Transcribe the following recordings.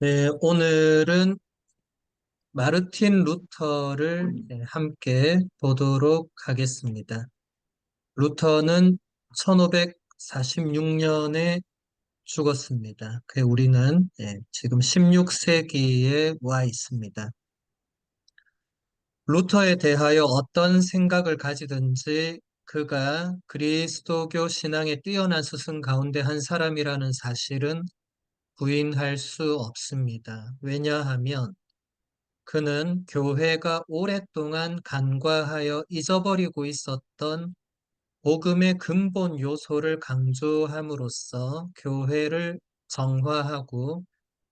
네, 오늘은 마르틴 루터를 함께 보도록 하겠습니다. 루터는 1546년에 죽었습니다. 우리는 지금 16세기에 와 있습니다. 루터에 대하여 어떤 생각을 가지든지 그가 그리스도교 신앙에 뛰어난 스승 가운데 한 사람이라는 사실은 부인할 수 없습니다. 왜냐하면 그는 교회가 오랫동안 간과하여 잊어버리고 있었던 복음의 근본 요소를 강조함으로써 교회를 정화하고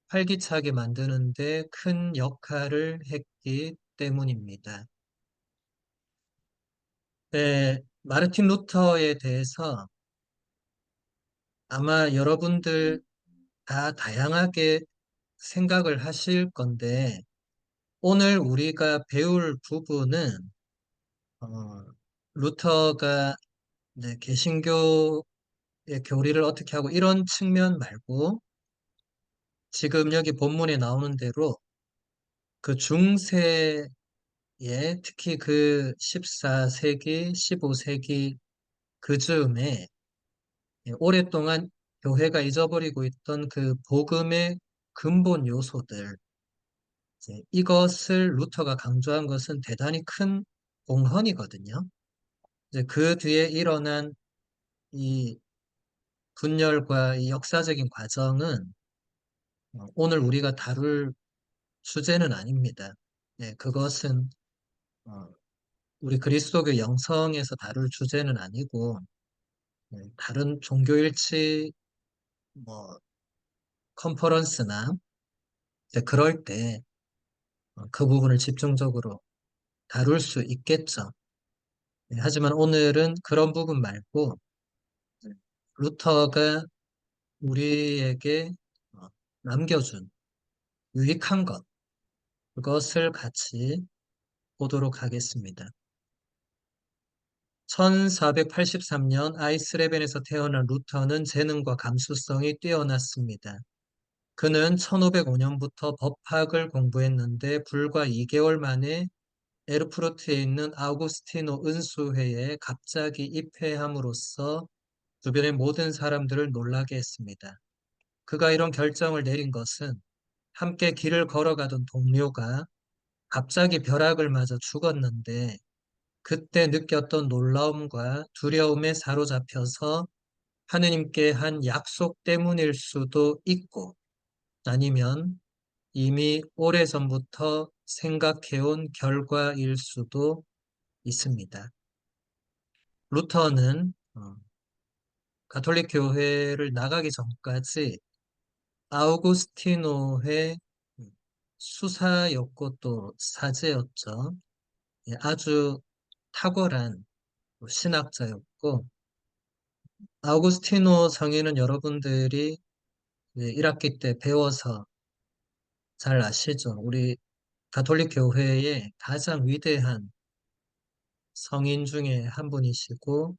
활기차게 만드는 데 큰 역할을 했기 때문입니다. 네, 마르틴 루터에 대해서 아마 여러분들 다 다양하게 생각을 하실 건데 오늘 우리가 배울 부분은 어, 루터가 개신교의 교리를 어떻게 하고 이런 측면 말고 지금 여기 본문에 나오는 대로 그 중세에 특히 그 14세기, 15세기 그 즈음에 오랫동안 교회가 잊어버리고 있던 그 복음의 근본 요소들 이것을 루터가 강조한 것은 대단히 큰 공헌이거든요. 이제 그 뒤에 일어난 이 분열과 이 역사적인 과정은 오늘 우리가 다룰 주제는 아닙니다. 네, 그것은 어, 우리 그리스도교 영성에서 다룰 주제는 아니고 다른 종교일치 뭐 컨퍼런스나 이제 그럴 때 그 부분을 집중적으로 다룰 수 있겠죠. 네, 하지만 오늘은 그런 부분 말고 네, 루터가 우리에게 어, 남겨준 유익한 것 그것을 같이 보도록 하겠습니다. 1483년 아이슬레벤에서 태어난 루터는 재능과 감수성이 뛰어났습니다. 그는 1505년부터 법학을 공부했는데 불과 2개월 만에 에르푸르트에 있는 아우구스티노 은수회에 갑자기 입회함으로써 주변의 모든 사람들을 놀라게 했습니다. 그가 이런 결정을 내린 것은 함께 길을 걸어가던 동료가 갑자기 벼락을 맞아 죽었는데 그때 느꼈던 놀라움과 두려움에 사로잡혀서 하느님께 한 약속 때문일 수도 있고 아니면 이미 오래전부터 생각해온 결과일 수도 있습니다. 루터는 가톨릭 교회를 나가기 전까지 아우구스티노회 수사였고 또 사제였죠. 아주 탁월한 신학자였고 아우구스티노 성인은 여러분들이 1학기 때 배워서 잘 아시죠? 우리 가톨릭 교회의 가장 위대한 성인 중에 한 분이시고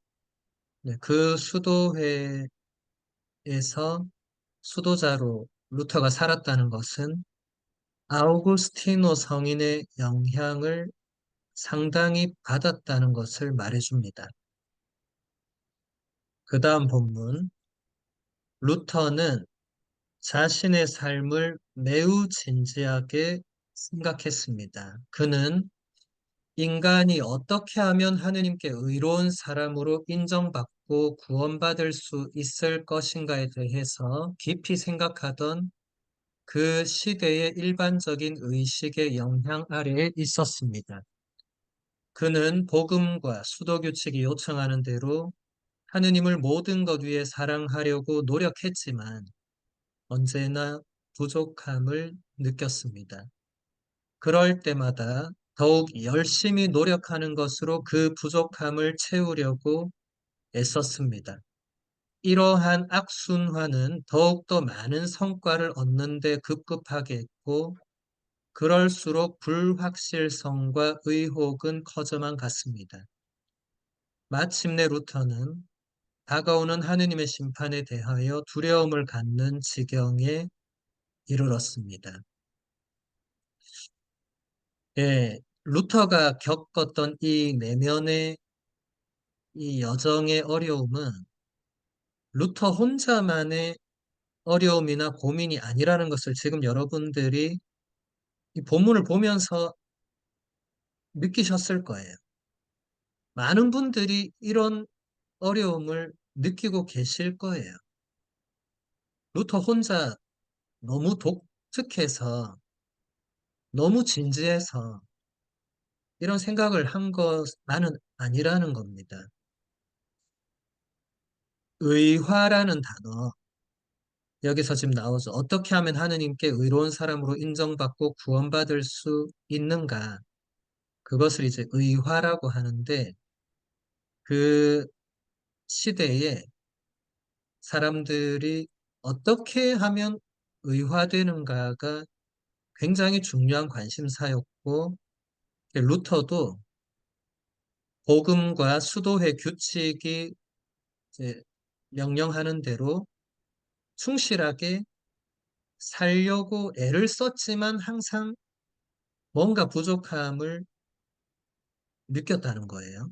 그 수도회에서 수도자로 루터가 살았다는 것은 아우구스티노 성인의 영향을 상당히 받았다는 것을 말해줍니다. 그 다음 본문 루터는 자신의 삶을 매우 진지하게 생각했습니다. 그는 인간이 어떻게 하면 하느님께 의로운 사람으로 인정받고 구원받을 수 있을 것인가에 대해서 깊이 생각하던 그 시대의 일반적인 의식의 영향 아래에 있었습니다. 그는 복음과 수도 규칙이 요청하는 대로 하느님을 모든 것 위에 사랑하려고 노력했지만 언제나 부족함을 느꼈습니다. 그럴 때마다 더욱 열심히 노력하는 것으로 그 부족함을 채우려고 애썼습니다. 이러한 악순환은 더욱더 많은 성과를 얻는 데 급급하게 했고 그럴수록 불확실성과 의혹은 커져만 갔습니다. 마침내 루터는 다가오는 하느님의 심판에 대하여 두려움을 갖는 지경에 이르렀습니다. 예, 루터가 겪었던 이 내면의 이 여정의 어려움은 루터 혼자만의 어려움이나 고민이 아니라는 것을 지금 여러분들이 이 본문을 보면서 느끼셨을 거예요. 많은 분들이 이런 어려움을 느끼고 계실 거예요. 루터 혼자 너무 독특해서, 너무 진지해서 이런 생각을 한 것만은 아니라는 겁니다. 의화라는 단어, 여기서 지금 나오죠. 어떻게 하면 하느님께 의로운 사람으로 인정받고 구원받을 수 있는가? 그것을 이제 의화라고 하는데, 그 시대에 사람들이 어떻게 하면 의화되는가가 굉장히 중요한 관심사였고, 루터도 복음과 수도회 규칙이 이제 명령하는 대로 충실하게 살려고 애를 썼지만 항상 뭔가 부족함을 느꼈다는 거예요.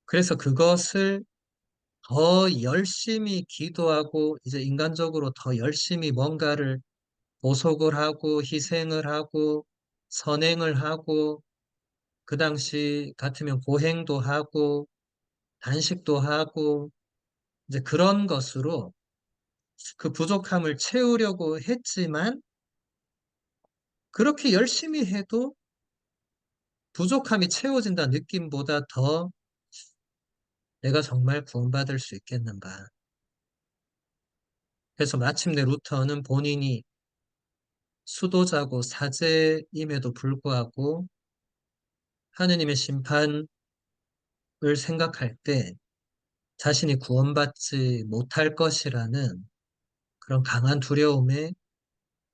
그래서 그것을 더 열심히 기도하고 이제 인간적으로 더 열심히 뭔가를 보속을 하고 희생을 하고 선행을 하고 그 당시 같으면 보행도 하고 단식도 하고 이제 그런 것으로 그 부족함을 채우려고 했지만 그렇게 열심히 해도 부족함이 채워진다는 느낌보다 더 내가 정말 구원받을 수 있겠는가. 그래서 마침내 루터는 본인이 수도자고 사제임에도 불구하고 하느님의 심판을 생각할 때 자신이 구원받지 못할 것이라는 그런 강한 두려움에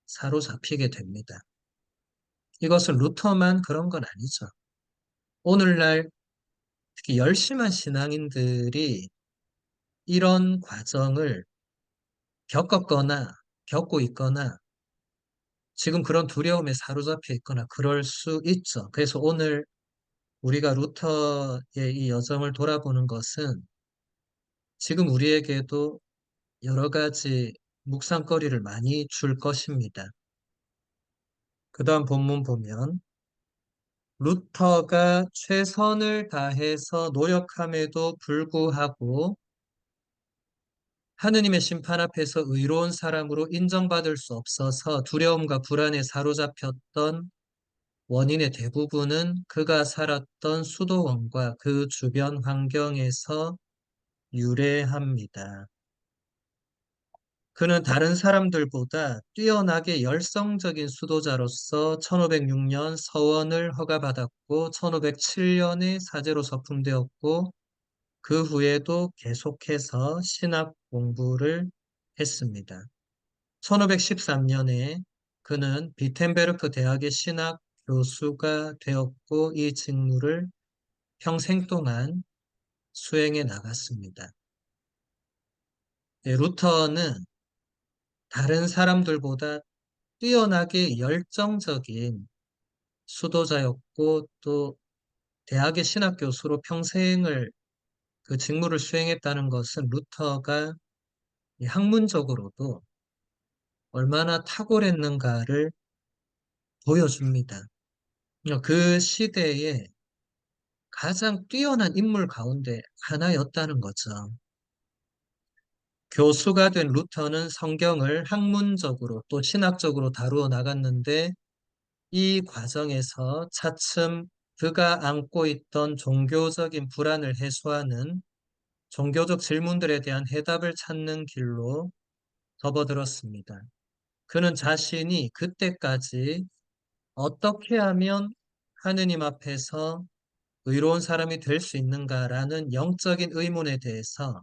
사로잡히게 됩니다. 이것은 루터만 그런 건 아니죠. 오늘날 특히 열심한 신앙인들이 이런 과정을 겪었거나 겪고 있거나 지금 그런 두려움에 사로잡혀 있거나 그럴 수 있죠. 그래서 오늘 우리가 루터의 이 여정을 돌아보는 것은 지금 우리에게도 여러 가지 묵상거리를 많이 줄 것입니다. 그 다음 본문 보면 루터가 최선을 다해서 노력함에도 불구하고 하느님의 심판 앞에서 의로운 사람으로 인정받을 수 없어서 두려움과 불안에 사로잡혔던 원인의 대부분은 그가 살았던 수도원과 그 주변 환경에서 유래합니다. 그는 다른 사람들보다 뛰어나게 열성적인 수도자로서 1506년 서원을 허가받았고 1507년에 사제로 서품되었고 그 후에도 계속해서 신학 공부를 했습니다. 1513년에 그는 비텐베르크 대학의 신학 교수가 되었고 이 직무를 평생 동안 수행해 나갔습니다. 네, 루터는 다른 사람들보다 뛰어나게 열정적인 수도자였고 또 대학의 신학 교수로 평생을 그 직무를 수행했다는 것은 루터가 이 학문적으로도 얼마나 탁월했는가를 보여줍니다. 그 시대에 가장 뛰어난 인물 가운데 하나였다는 거죠. 교수가 된 루터는 성경을 학문적으로 또 신학적으로 다루어 나갔는데 이 과정에서 차츰 그가 안고 있던 종교적인 불안을 해소하는 종교적 질문들에 대한 해답을 찾는 길로 접어들었습니다. 그는 자신이 그때까지 어떻게 하면 하느님 앞에서 의로운 사람이 될 수 있는가라는 영적인 의문에 대해서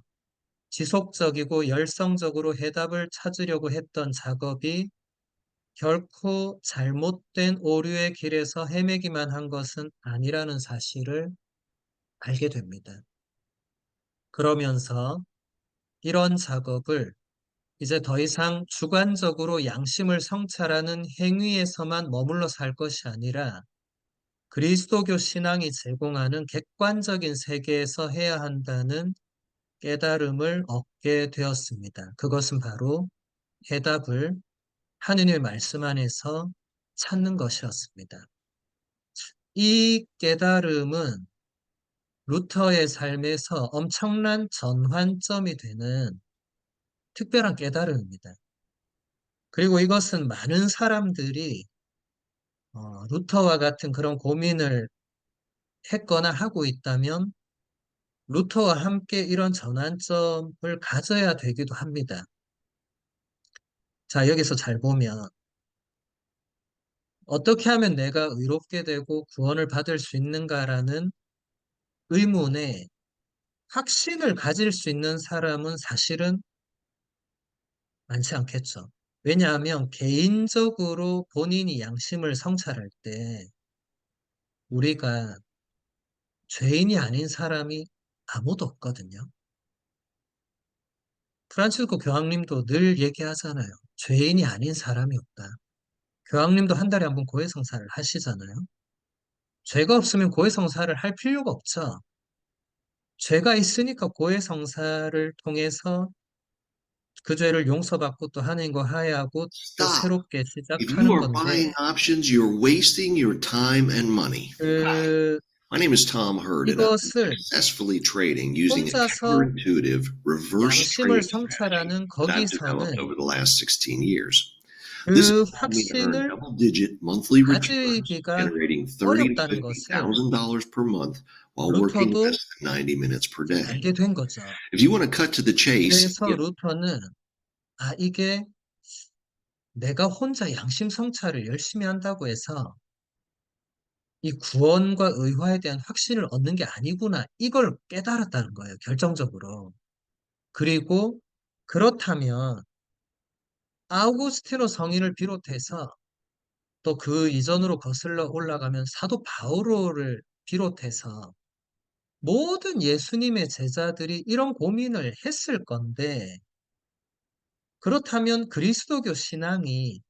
지속적이고 열성적으로 해답을 찾으려고 했던 작업이 결코 잘못된 오류의 길에서 헤매기만 한 것은 아니라는 사실을 알게 됩니다. 그러면서 이런 작업을 이제 더 이상 주관적으로 양심을 성찰하는 행위에서만 머물러 살 것이 아니라 그리스도교 신앙이 제공하는 객관적인 세계에서 해야 한다는 깨달음을 얻게 되었습니다. 그것은 바로 해답을 하느님의 말씀 안에서 찾는 것이었습니다. 이 깨달음은 루터의 삶에서 엄청난 전환점이 되는 특별한 깨달음입니다. 그리고 이것은 많은 사람들이 루터와 같은 그런 고민을 했거나 하고 있다면 루터와 함께 이런 전환점을 가져야 되기도 합니다. 자, 여기서 잘 보면 어떻게 하면 내가 의롭게 되고 구원을 받을 수 있는가라는 의문에 확신을 가질 수 있는 사람은 사실은 많지 않겠죠. 왜냐하면 개인적으로 본인이 양심을 성찰할 때 우리가 죄인이 아닌 사람이 아무도 없거든요. 프란치스코 교황님도 늘 얘기하잖아요. 죄인이 아닌 사람이 없다. 교황님도 한 달에 한 번 고해성사를 하시잖아요. 죄가 없으면 고해성사를 할 필요가 없죠. 죄가 있으니까 고해성사를 통해서 그 죄를 용서받고 또 하나님과 화해하고 또 Stop. 새롭게 If you 시작하는 are buying 건데 options, you're wasting your time and money. 그 My name is Tom Hurd, and I've been 이것을 successfully trading using a 혼자서 counterintuitive reverse 양심을 trading strategy 성찰하는 that I've developed 거기서는 over the last 16 years. This 그 allowed me to earn 확신을 double-digit monthly returns, 가지기가 generating thirty to 어렵다는 fifty 것을 thousand dollars per month while working 루터도 less than 90 minutes per 이제 day. 알게 된 거죠. If you want to cut to the chase, 그래서 루터는 이게 내가 혼자 양심 성찰을 열심히 한다고 해서 이 구원과 의화에 대한 확신을 얻는 게 아니구나. 이걸 깨달았다는 거예요. 결정적으로. 그리고 그렇다면 아우구스티노 성인을 비롯해서 또 그 이전으로 거슬러 올라가면 사도 바오로를 비롯해서 모든 예수님의 제자들이 이런 고민을 했을 건데 그렇다면 그리스도교 신앙이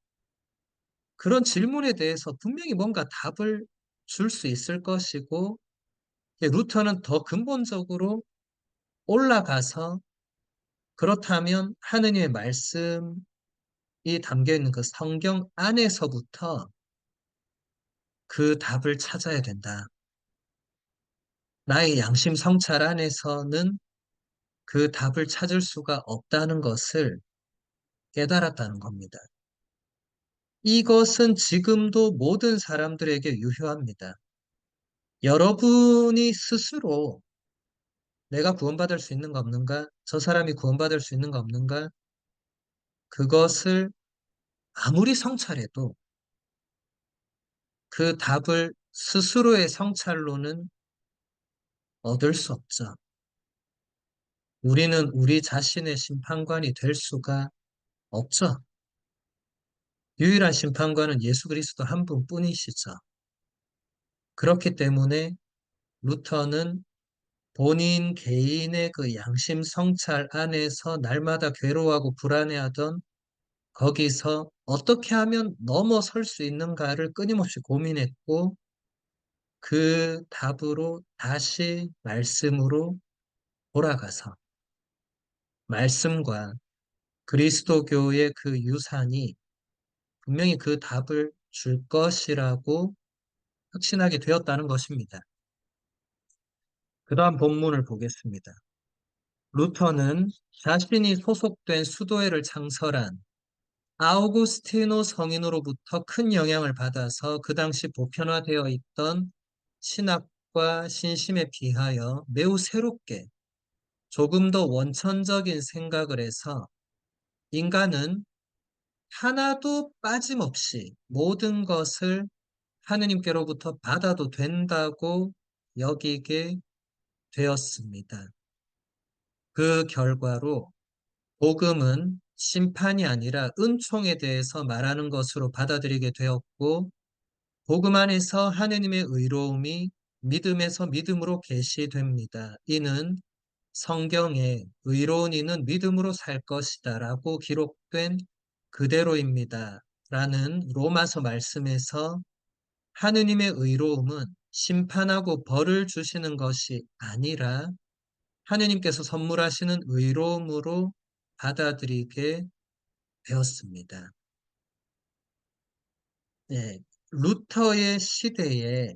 그런 질문에 대해서 분명히 뭔가 답을 줄 수 있을 것이고 루터는 더 근본적으로 올라가서 그렇다면 하느님의 말씀이 담겨 있는 그 성경 안에서부터 그 답을 찾아야 된다. 나의 양심 성찰 안에서는 그 답을 찾을 수가 없다는 것을 깨달았다는 겁니다. 이것은 지금도 모든 사람들에게 유효합니다. 여러분이 스스로 내가 구원받을 수 있는 거 없는가? 저 사람이 구원받을 수 있는 거 없는가? 그것을 아무리 성찰해도 그 답을 스스로의 성찰로는 얻을 수 없죠. 우리는 우리 자신의 심판관이 될 수가 없죠. 유일한 심판관은 예수 그리스도 한 분뿐이시죠. 그렇기 때문에 루터는 본인 개인의 그 양심 성찰 안에서 날마다 괴로워하고 불안해하던 거기서 어떻게 하면 넘어설 수 있는가를 끊임없이 고민했고 그 답으로 다시 말씀으로 돌아가서 말씀과 그리스도교의 그 유산이 분명히 그 답을 줄 것이라고 확신하게 되었다는 것입니다. 그 다음 본문을 보겠습니다. 루터는 자신이 소속된 수도회를 창설한 아우구스티노 성인으로부터 큰 영향을 받아서 그 당시 보편화되어 있던 신학과 신심에 비하여 매우 새롭게 조금 더 원천적인 생각을 해서 인간은 하나도 빠짐없이 모든 것을 하느님께로부터 받아도 된다고 여기게 되었습니다. 그 결과로 복음은 심판이 아니라 은총에 대해서 말하는 것으로 받아들이게 되었고 복음 안에서 하느님의 의로움이 믿음에서 믿음으로 계시됩니다. 이는 성경에 의로운 이는 믿음으로 살 것이다 라고 기록된 그대로입니다. 라는 로마서 말씀에서 하느님의 의로움은 심판하고 벌을 주시는 것이 아니라 하느님께서 선물하시는 의로움으로 받아들이게 되었습니다. 네, 루터의 시대에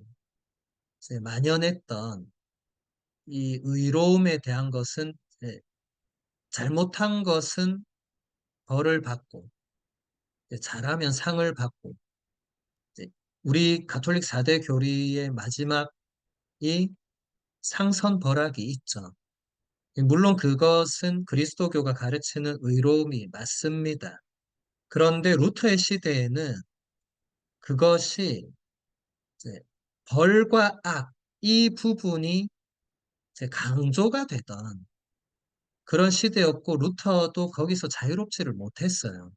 이제 만연했던 이 의로움에 대한 것은 이제 잘못한 것은 벌을 받고 이제 잘하면 상을 받고 이제 우리 가톨릭 4대 교리의 마지막이 상선벌학이 있죠. 물론 그것은 그리스도교가 가르치는 의로움이 맞습니다. 그런데 루터의 시대에는 그것이 이제 벌과 악, 이 부분이 이제 강조가 되던 그런 시대였고 루터도 거기서 자유롭지를 못했어요.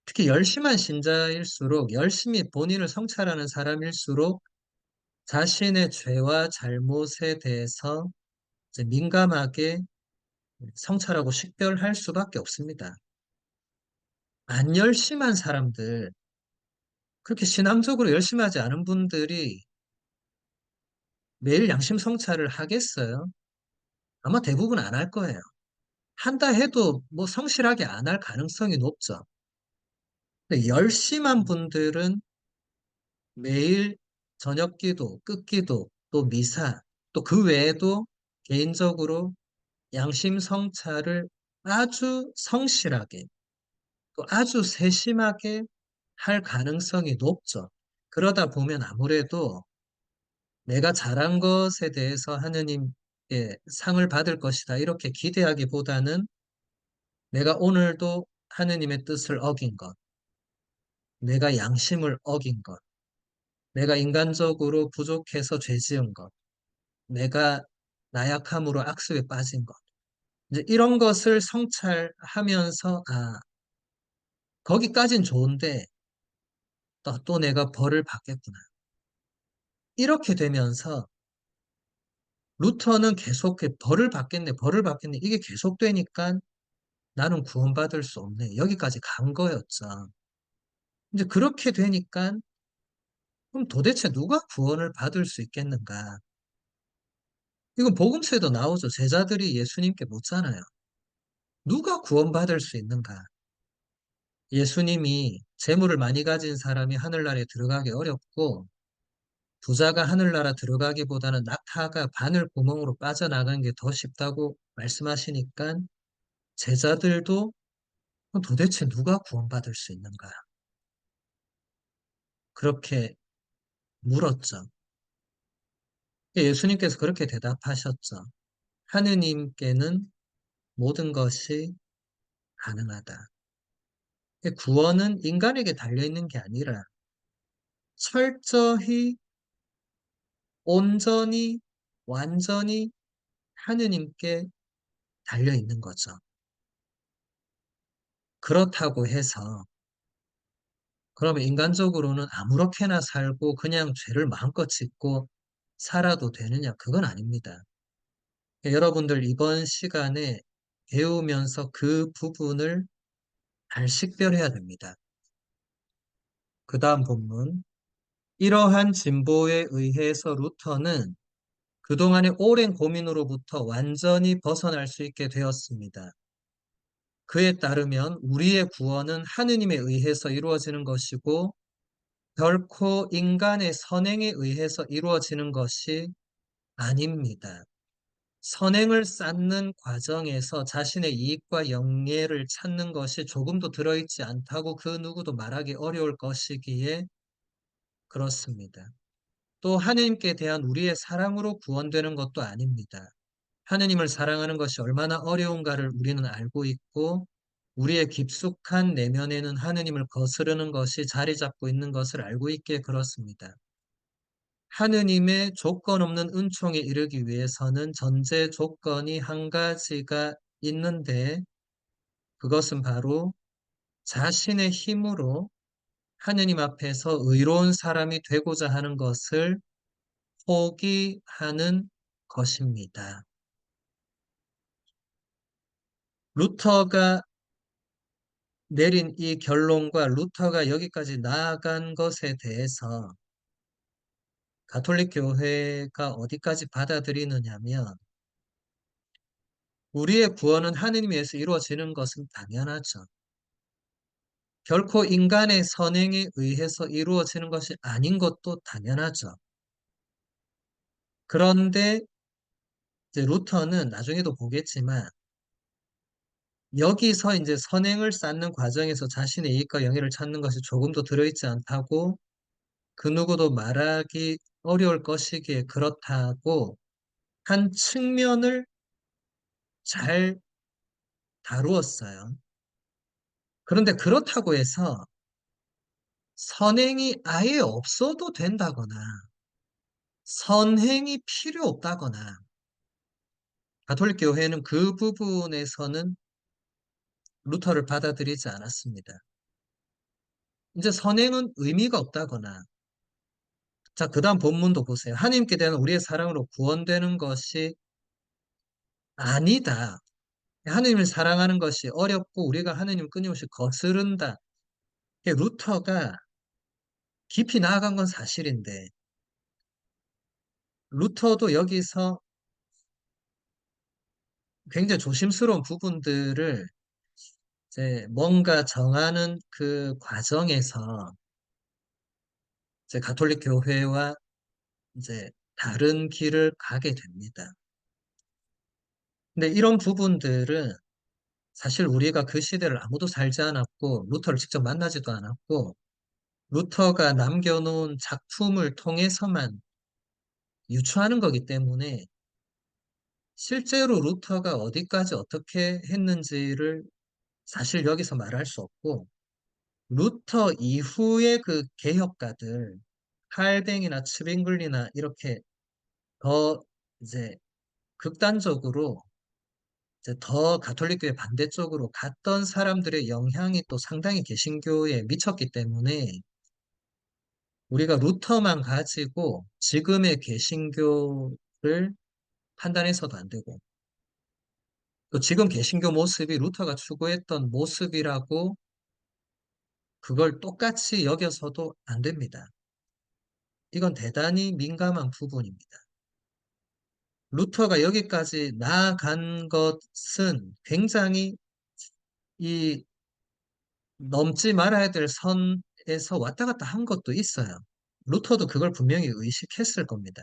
특히 열심한 신자일수록 열심히 본인을 성찰하는 사람일수록 자신의 죄와 잘못에 대해서 이제 민감하게 성찰하고 식별할 수밖에 없습니다. 안 열심한 사람들, 그렇게 신앙적으로 열심히 하지 않은 분들이 매일 양심 성찰을 하겠어요? 아마 대부분 안 할 거예요. 한다 해도 뭐 성실하게 안 할 가능성이 높죠. 근데 열심한 분들은 매일 저녁 기도, 끝기도, 또 미사, 또 그 외에도 개인적으로 양심 성찰을 아주 성실하게, 또 아주 세심하게 할 가능성이 높죠. 그러다 보면 아무래도 내가 잘한 것에 대해서 하느님께 상을 받을 것이다. 이렇게 기대하기보다는 내가 오늘도 하느님의 뜻을 어긴 것, 내가 양심을 어긴 것, 내가 인간적으로 부족해서 죄 지은 것, 내가 나약함으로 악습에 빠진 것. 이제 이런 것을 성찰하면서, 아, 거기까진 좋은데, 또 내가 벌을 받겠구나. 이렇게 되면서, 루터는 계속 벌을 받겠네, 벌을 받겠네. 이게 계속되니까 나는 구원받을 수 없네. 여기까지 간 거였죠. 이제 그렇게 되니까, 그럼 도대체 누가 구원을 받을 수 있겠는가? 이건 복음서에도 나오죠. 제자들이 예수님께 묻잖아요. 누가 구원받을 수 있는가? 예수님이 재물을 많이 가진 사람이 하늘나라에 들어가기 어렵고 부자가 하늘나라 들어가기보다는 낙타가 바늘 구멍으로 빠져나가는 게 더 쉽다고 말씀하시니까 제자들도 그럼 도대체 누가 구원받을 수 있는가? 그렇게 물었죠. 예수님께서 그렇게 대답하셨죠. 하느님께는 모든 것이 가능하다. 구원은 인간에게 달려있는 게 아니라 철저히 온전히 완전히 하느님께 달려있는 거죠. 그렇다고 해서 그러면 인간적으로는 아무렇게나 살고 그냥 죄를 마음껏 짓고 살아도 되느냐? 그건 아닙니다. 여러분들 이번 시간에 배우면서 그 부분을 잘 식별해야 됩니다. 그 다음 본문. 이러한 진보에 의해서 루터는 그동안의 오랜 고민으로부터 완전히 벗어날 수 있게 되었습니다. 그에 따르면 우리의 구원은 하느님에 의해서 이루어지는 것이고 결코 인간의 선행에 의해서 이루어지는 것이 아닙니다. 선행을 쌓는 과정에서 자신의 이익과 영예를 찾는 것이 조금도 들어있지 않다고 그 누구도 말하기 어려울 것이기에 그렇습니다. 또 하느님께 대한 우리의 사랑으로 구원되는 것도 아닙니다. 하느님을 사랑하는 것이 얼마나 어려운가를 우리는 알고 있고 우리의 깊숙한 내면에는 하느님을 거스르는 것이 자리 잡고 있는 것을 알고 있기에 그렇습니다. 하느님의 조건 없는 은총에 이르기 위해서는 전제 조건이 한 가지가 있는데 그것은 바로 자신의 힘으로 하느님 앞에서 의로운 사람이 되고자 하는 것을 포기하는 것입니다. 루터가 내린 이 결론과 루터가 여기까지 나아간 것에 대해서 가톨릭 교회가 어디까지 받아들이느냐면 우리의 구원은 하느님에 의해서 이루어지는 것은 당연하죠. 결코 인간의 선행에 의해서 이루어지는 것이 아닌 것도 당연하죠. 그런데 이제 루터는 나중에도 보겠지만 여기서 이제 선행을 쌓는 과정에서 자신의 이익과 영예를 찾는 것이 조금도 들어있지 않다고 그 누구도 말하기 어려울 것이기에 그렇다고 한 측면을 잘 다루었어요. 그런데 그렇다고 해서 선행이 아예 없어도 된다거나 선행이 필요 없다거나 가톨릭 교회는 그 부분에서는 루터를 받아들이지 않았습니다. 이제 선행은 의미가 없다거나 자, 그 다음 본문도 보세요. 하나님께 대한 우리의 사랑으로 구원되는 것이 아니다. 하나님을 사랑하는 것이 어렵고 우리가 하나님을 끊임없이 거스른다. 루터가 깊이 나아간 건 사실인데 루터도 여기서 굉장히 조심스러운 부분들을 이제 뭔가 정하는 그 과정에서 이제 가톨릭 교회와 이제 다른 길을 가게 됩니다. 근데 이런 부분들은 사실 우리가 그 시대를 아무도 살지 않았고 루터를 직접 만나지도 않았고 루터가 남겨놓은 작품을 통해서만 유추하는 거기 때문에 실제로 루터가 어디까지 어떻게 했는지를 사실 여기서 말할 수 없고 루터 이후의 그 개혁가들 칼뱅이나 츠빙글리나 이렇게 더 이제 극단적으로 이제 더 가톨릭교회 반대쪽으로 갔던 사람들의 영향이 또 상당히 개신교에 미쳤기 때문에 우리가 루터만 가지고 지금의 개신교를 판단해서도 안 되고 또 지금 개신교 모습이 루터가 추구했던 모습이라고 그걸 똑같이 여겨서도 안 됩니다. 이건 대단히 민감한 부분입니다. 루터가 여기까지 나아간 것은 굉장히 이 넘지 말아야 될 선에서 왔다 갔다 한 것도 있어요. 루터도 그걸 분명히 의식했을 겁니다.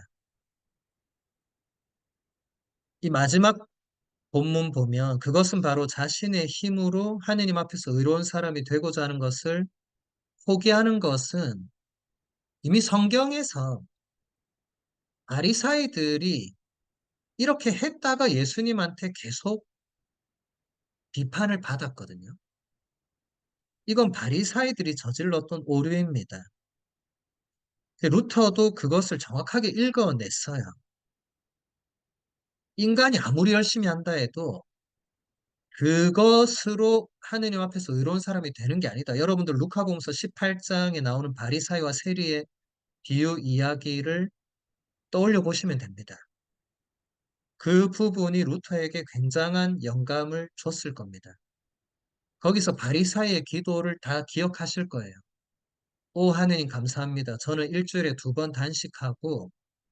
이 마지막 본문 보면 그것은 바로 자신의 힘으로 하느님 앞에서 의로운 사람이 되고자 하는 것을 포기하는 것은 이미 성경에서 바리사이들이 이렇게 했다가 예수님한테 계속 비판을 받았거든요. 이건 바리사이들이 저질렀던 오류입니다. 루터도 그것을 정확하게 읽어냈어요. 인간이 아무리 열심히 한다 해도 그것으로 하느님 앞에서 의로운 사람이 되는 게 아니다. 여러분들 루카복음서 18장에 나오는 바리사이와 세리의 비유 이야기를 떠올려 보시면 됩니다. 그 부분이 루터에게 굉장한 영감을 줬을 겁니다. 거기서 바리사이의 기도를 다 기억하실 거예요. 오 하느님 감사합니다. 저는 일주일에 2번 단식하고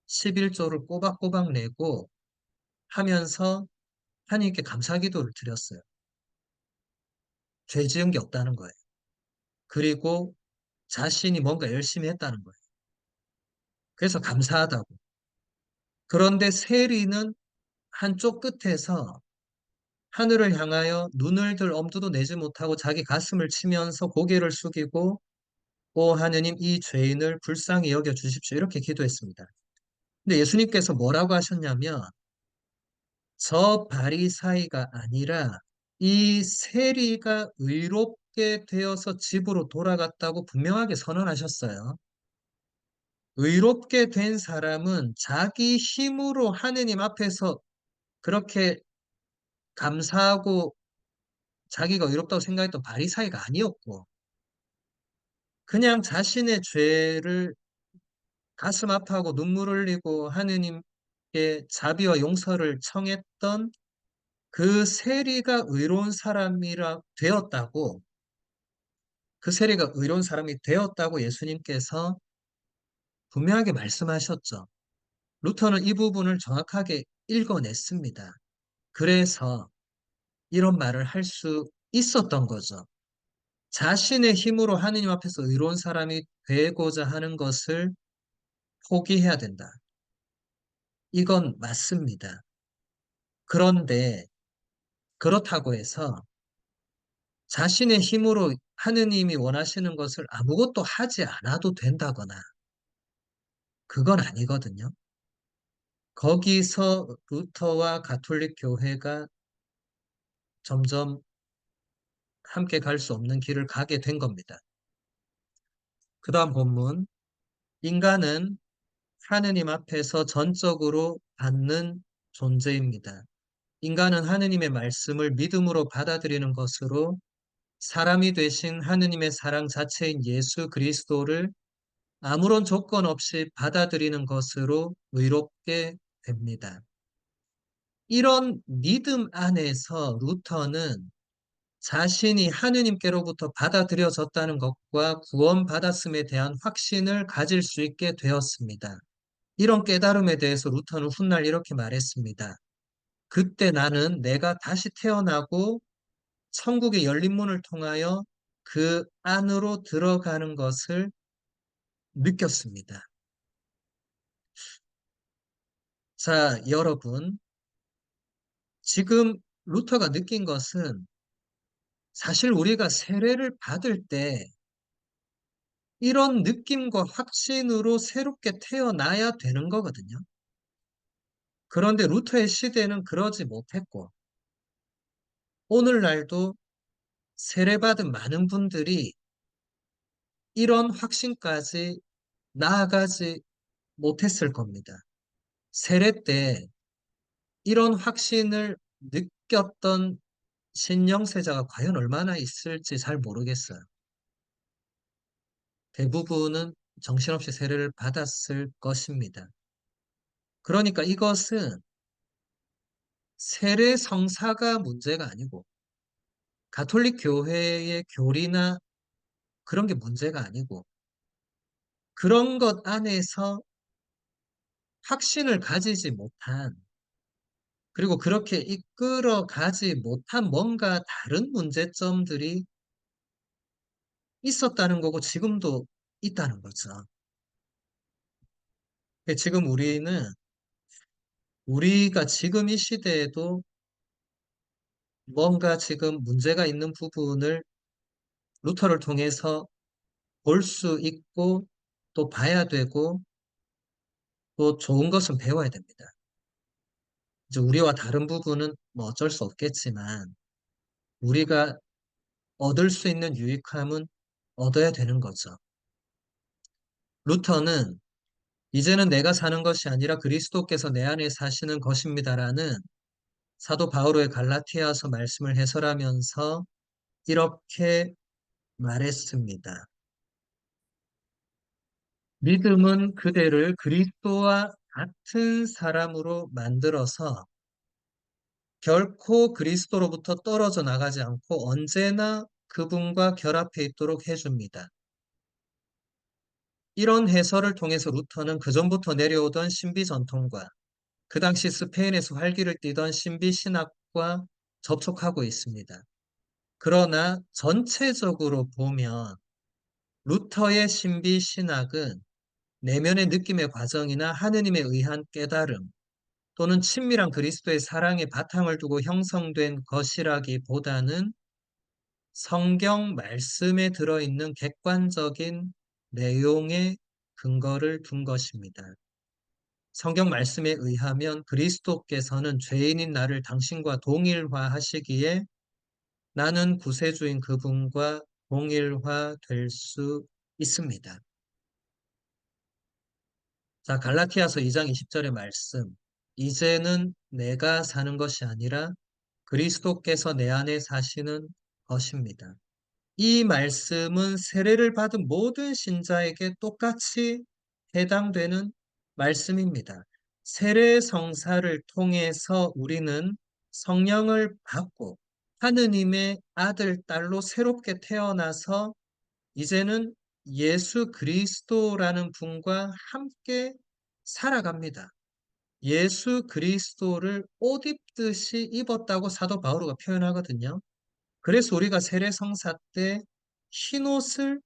11조를 꼬박꼬박 내고 하면서 하나님께 감사 기도를 드렸어요. 죄 지은 게 없다는 거예요. 그리고 자신이 뭔가 열심히 했다는 거예요. 그래서 감사하다고. 그런데 세리는 한쪽 끝에서 하늘을 향하여 눈을 들 엄두도 내지 못하고 자기 가슴을 치면서 고개를 숙이고 오 하느님 이 죄인을 불쌍히 여겨 주십시오. 이렇게 기도했습니다. 근데 예수님께서 뭐라고 하셨냐면 저 바리사이가 아니라 이 세리가 의롭게 되어서 집으로 돌아갔다고 분명하게 선언하셨어요. 의롭게 된 사람은 자기 힘으로 하느님 앞에서 그렇게 감사하고 자기가 의롭다고 생각했던 바리사이가 아니었고 그냥 자신의 죄를 가슴 아파하고 눈물 흘리고 하느님 하느님께 자비와 용서를 청했던 그 세리가 의로운 사람이라 되었다고, 그 세리가 의로운 사람이 되었다고 예수님께서 분명하게 말씀하셨죠. 루터는 이 부분을 정확하게 읽어냈습니다. 그래서 이런 말을 할 수 있었던 거죠. 자신의 힘으로 하느님 앞에서 의로운 사람이 되고자 하는 것을 포기해야 된다. 이건 맞습니다. 그런데 그렇다고 해서 자신의 힘으로 하느님이 원하시는 것을 아무것도 하지 않아도 된다거나 그건 아니거든요. 거기서 루터와 가톨릭 교회가 점점 함께 갈 수 없는 길을 가게 된 겁니다. 그 다음 본문. 인간은 하느님 앞에서 전적으로 받는 존재입니다. 인간은 하느님의 말씀을 믿음으로 받아들이는 것으로 사람이 되신 하느님의 사랑 자체인 예수 그리스도를 아무런 조건 없이 받아들이는 것으로 의롭게 됩니다. 이런 믿음 안에서 루터는 자신이 하느님께로부터 받아들여졌다는 것과 구원받았음에 대한 확신을 가질 수 있게 되었습니다. 이런 깨달음에 대해서 루터는 훗날 이렇게 말했습니다. 그때 나는 내가 다시 태어나고 천국의 열린 문을 통하여 그 안으로 들어가는 것을 느꼈습니다. 자, 여러분, 지금 루터가 느낀 것은 사실 우리가 세례를 받을 때 이런 느낌과 확신으로 새롭게 태어나야 되는 거거든요. 그런데 루터의 시대는 그러지 못했고, 오늘날도 세례받은 많은 분들이 이런 확신까지 나아가지 못했을 겁니다. 세례 때 이런 확신을 느꼈던 신영세자가 과연 얼마나 있을지 잘 모르겠어요. 대부분은 정신없이 세례를 받았을 것입니다. 그러니까 이것은 세례 성사가 문제가 아니고 가톨릭 교회의 교리나 그런 게 문제가 아니고 그런 것 안에서 확신을 가지지 못한 그리고 그렇게 이끌어 가지 못한 뭔가 다른 문제점들이 있었다는 거고 지금도 있다는 거죠. 지금 우리가 지금 이 시대에도 뭔가 지금 문제가 있는 부분을 루터를 통해서 볼 수 있고 또 봐야 되고 또 좋은 것은 배워야 됩니다. 이제 우리와 다른 부분은 뭐 어쩔 수 없겠지만 우리가 얻을 수 있는 유익함은 얻어야 되는 거죠. 루터는 이제는 내가 사는 것이 아니라 그리스도께서 내 안에 사시는 것입니다라는 사도 바오로의 갈라티아서 말씀을 해설하면서 이렇게 말했습니다. 믿음은 그대를 그리스도와 같은 사람으로 만들어서 결코 그리스도로부터 떨어져 나가지 않고 언제나 그분과 결합해 있도록 해줍니다. 이런 해설을 통해서 루터는 그전부터 내려오던 신비 전통과 그 당시 스페인에서 활기를 띠던 신비 신학과 접촉하고 있습니다. 그러나 전체적으로 보면 루터의 신비 신학은 내면의 느낌의 과정이나 하느님에 의한 깨달음 또는 친밀한 그리스도의 사랑의 바탕을 두고 형성된 것이라기보다는 성경 말씀에 들어있는 객관적인 내용의 근거를 둔 것입니다. 성경 말씀에 의하면 그리스도께서는 죄인인 나를 당신과 동일화하시기에 나는 구세주인 그분과 동일화 될 수 있습니다. 자, 갈라티아서 2장 20절의 말씀. 이제는 내가 사는 것이 아니라 그리스도께서 내 안에 사시는 것입니다. 이 말씀은 세례를 받은 모든 신자에게 똑같이 해당되는 말씀입니다. 세례 성사를 통해서 우리는 성령을 받고 하느님의 아들, 딸로 새롭게 태어나서 이제는 예수 그리스도라는 분과 함께 살아갑니다. 예수 그리스도를 옷 입듯이 입었다고 사도 바오로가 표현하거든요. 그래서 우리가 세례 성사 때 흰옷을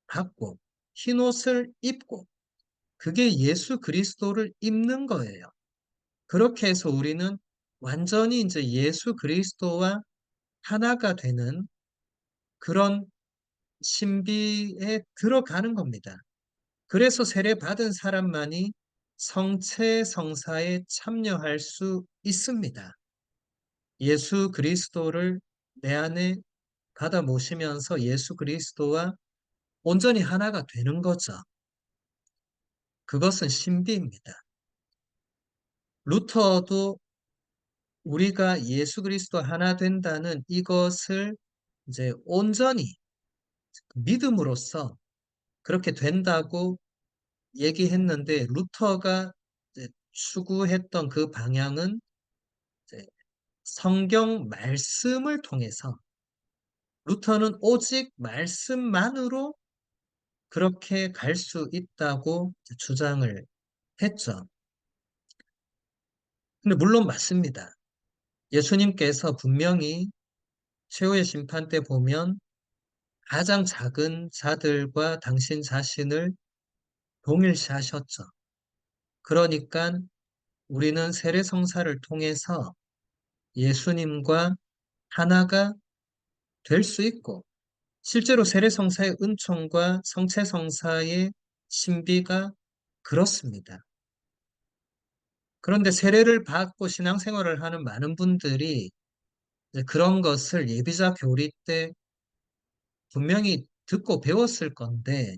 받고 흰옷을 입고 그게 예수 그리스도를 입는 거예요. 그렇게 해서 우리는 완전히 이제 예수 그리스도와 하나가 되는 그런 신비에 들어가는 겁니다. 그래서 세례 받은 사람만이 성체 성사에 참여할 수 있습니다. 예수 그리스도를 내 안에 받아 모시면서 예수 그리스도와 온전히 하나가 되는 거죠. 그것은 신비입니다. 루터도 우리가 예수 그리스도 하나 된다는 이것을 이제 온전히 믿음으로써 그렇게 된다고 얘기했는데 루터가 이제 추구했던 그 방향은 이제 성경 말씀을 통해서 루터는 오직 말씀만으로 그렇게 갈 수 있다고 주장을 했죠. 근데 물론 맞습니다. 예수님께서 분명히 최후의 심판 때 보면 가장 작은 자들과 당신 자신을 동일시하셨죠. 그러니까 우리는 세례성사를 통해서 예수님과 하나가 될 수 있고 실제로 세례성사의 은총과 성체성사의 신비가 그렇습니다. 그런데 세례를 받고 신앙생활을 하는 많은 분들이 이제 그런 것을 예비자 교리 때 분명히 듣고 배웠을 건데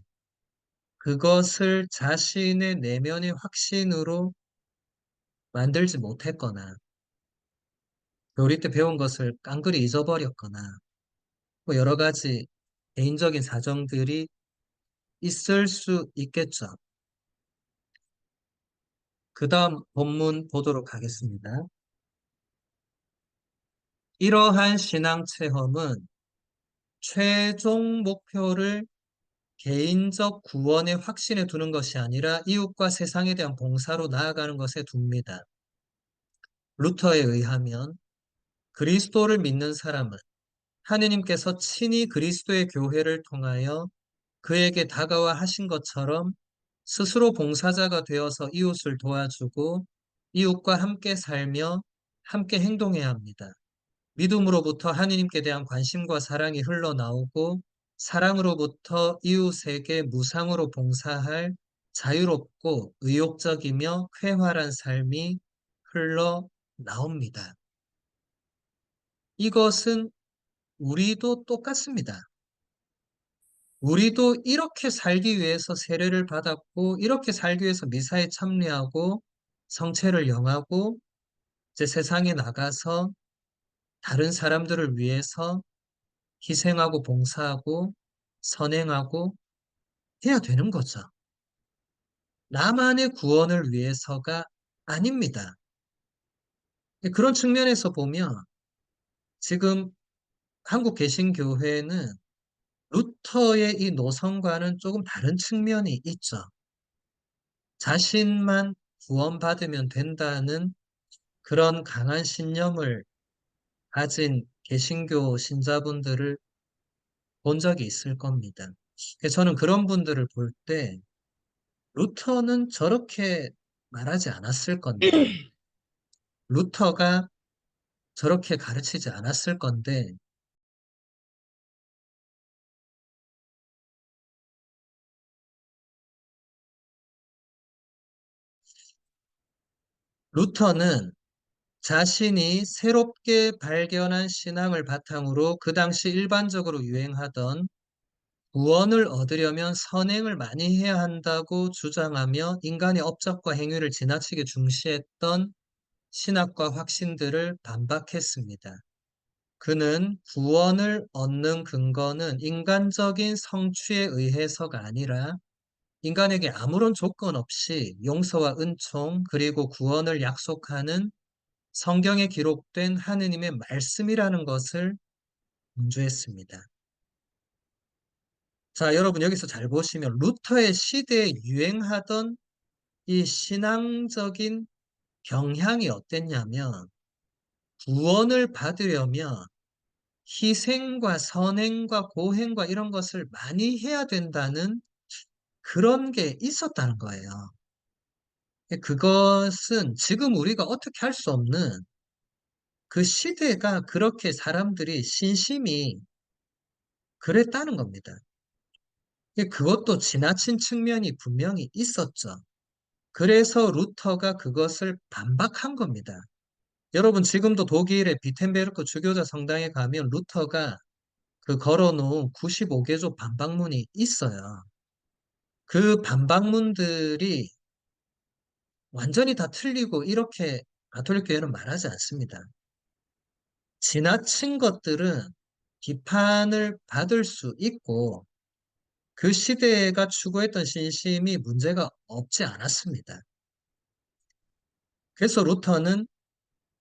그것을 자신의 내면의 확신으로 만들지 못했거나 교리 때 배운 것을 깡그리 잊어버렸거나 뭐 여러 가지 개인적인 사정들이 있을 수 있겠죠. 그 다음 본문 보도록 하겠습니다. 이러한 신앙 체험은 최종 목표를 개인적 구원의 확신에 두는 것이 아니라 이웃과 세상에 대한 봉사로 나아가는 것에 둡니다. 루터에 의하면 그리스도를 믿는 사람은 하느님께서 친히 그리스도의 교회를 통하여 그에게 다가와 하신 것처럼 스스로 봉사자가 되어서 이웃을 도와주고 이웃과 함께 살며 함께 행동해야 합니다. 믿음으로부터 하느님께 대한 관심과 사랑이 흘러나오고 사랑으로부터 이웃에게 무상으로 봉사할 자유롭고 의욕적이며 쾌활한 삶이 흘러나옵니다. 이것은 우리도 똑같습니다. 우리도 이렇게 살기 위해서 세례를 받았고 이렇게 살기 위해서 미사에 참여하고 성체를 영하고 이제 세상에 나가서 다른 사람들을 위해서 희생하고 봉사하고 선행하고 해야 되는 거죠. 나만의 구원을 위해서가 아닙니다. 그런 측면에서 보면 지금 한국 개신교회는 루터의 이 노선과는 조금 다른 측면이 있죠. 자신만 구원받으면 된다는 그런 강한 신념을 가진 개신교 신자분들을 본 적이 있을 겁니다. 그래서 저는 그런 분들을 볼 때 루터는 저렇게 말하지 않았을 건데, 루터가 저렇게 가르치지 않았을 건데, 루터는 자신이 새롭게 발견한 신앙을 바탕으로 그 당시 일반적으로 유행하던 구원을 얻으려면 선행을 많이 해야 한다고 주장하며 인간의 업적과 행위를 지나치게 중시했던 신학과 확신들을 반박했습니다. 그는 구원을 얻는 근거는 인간적인 성취에 의해서가 아니라 인간에게 아무런 조건 없이 용서와 은총 그리고 구원을 약속하는 성경에 기록된 하느님의 말씀이라는 것을 강조했습니다. 자, 여러분 여기서 잘 보시면 루터의 시대에 유행하던 이 신앙적인 경향이 어땠냐면 구원을 받으려면 희생과 선행과 고행과 이런 것을 많이 해야 된다는 그런 게 있었다는 거예요. 그것은 지금 우리가 어떻게 할 수 없는 그 시대가 그렇게 사람들이 신심이 그랬다는 겁니다. 그것도 지나친 측면이 분명히 있었죠. 그래서 루터가 그것을 반박한 겁니다. 여러분 지금도 독일의 비텐베르크 주교자 성당에 가면 루터가 그 걸어놓은 95개조 반박문이 있어요. 그 반박문들이 완전히 다 틀리고 이렇게 가톨릭 교회는 말하지 않습니다. 지나친 것들은 비판을 받을 수 있고 그 시대가 추구했던 신심이 문제가 없지 않았습니다. 그래서 루터는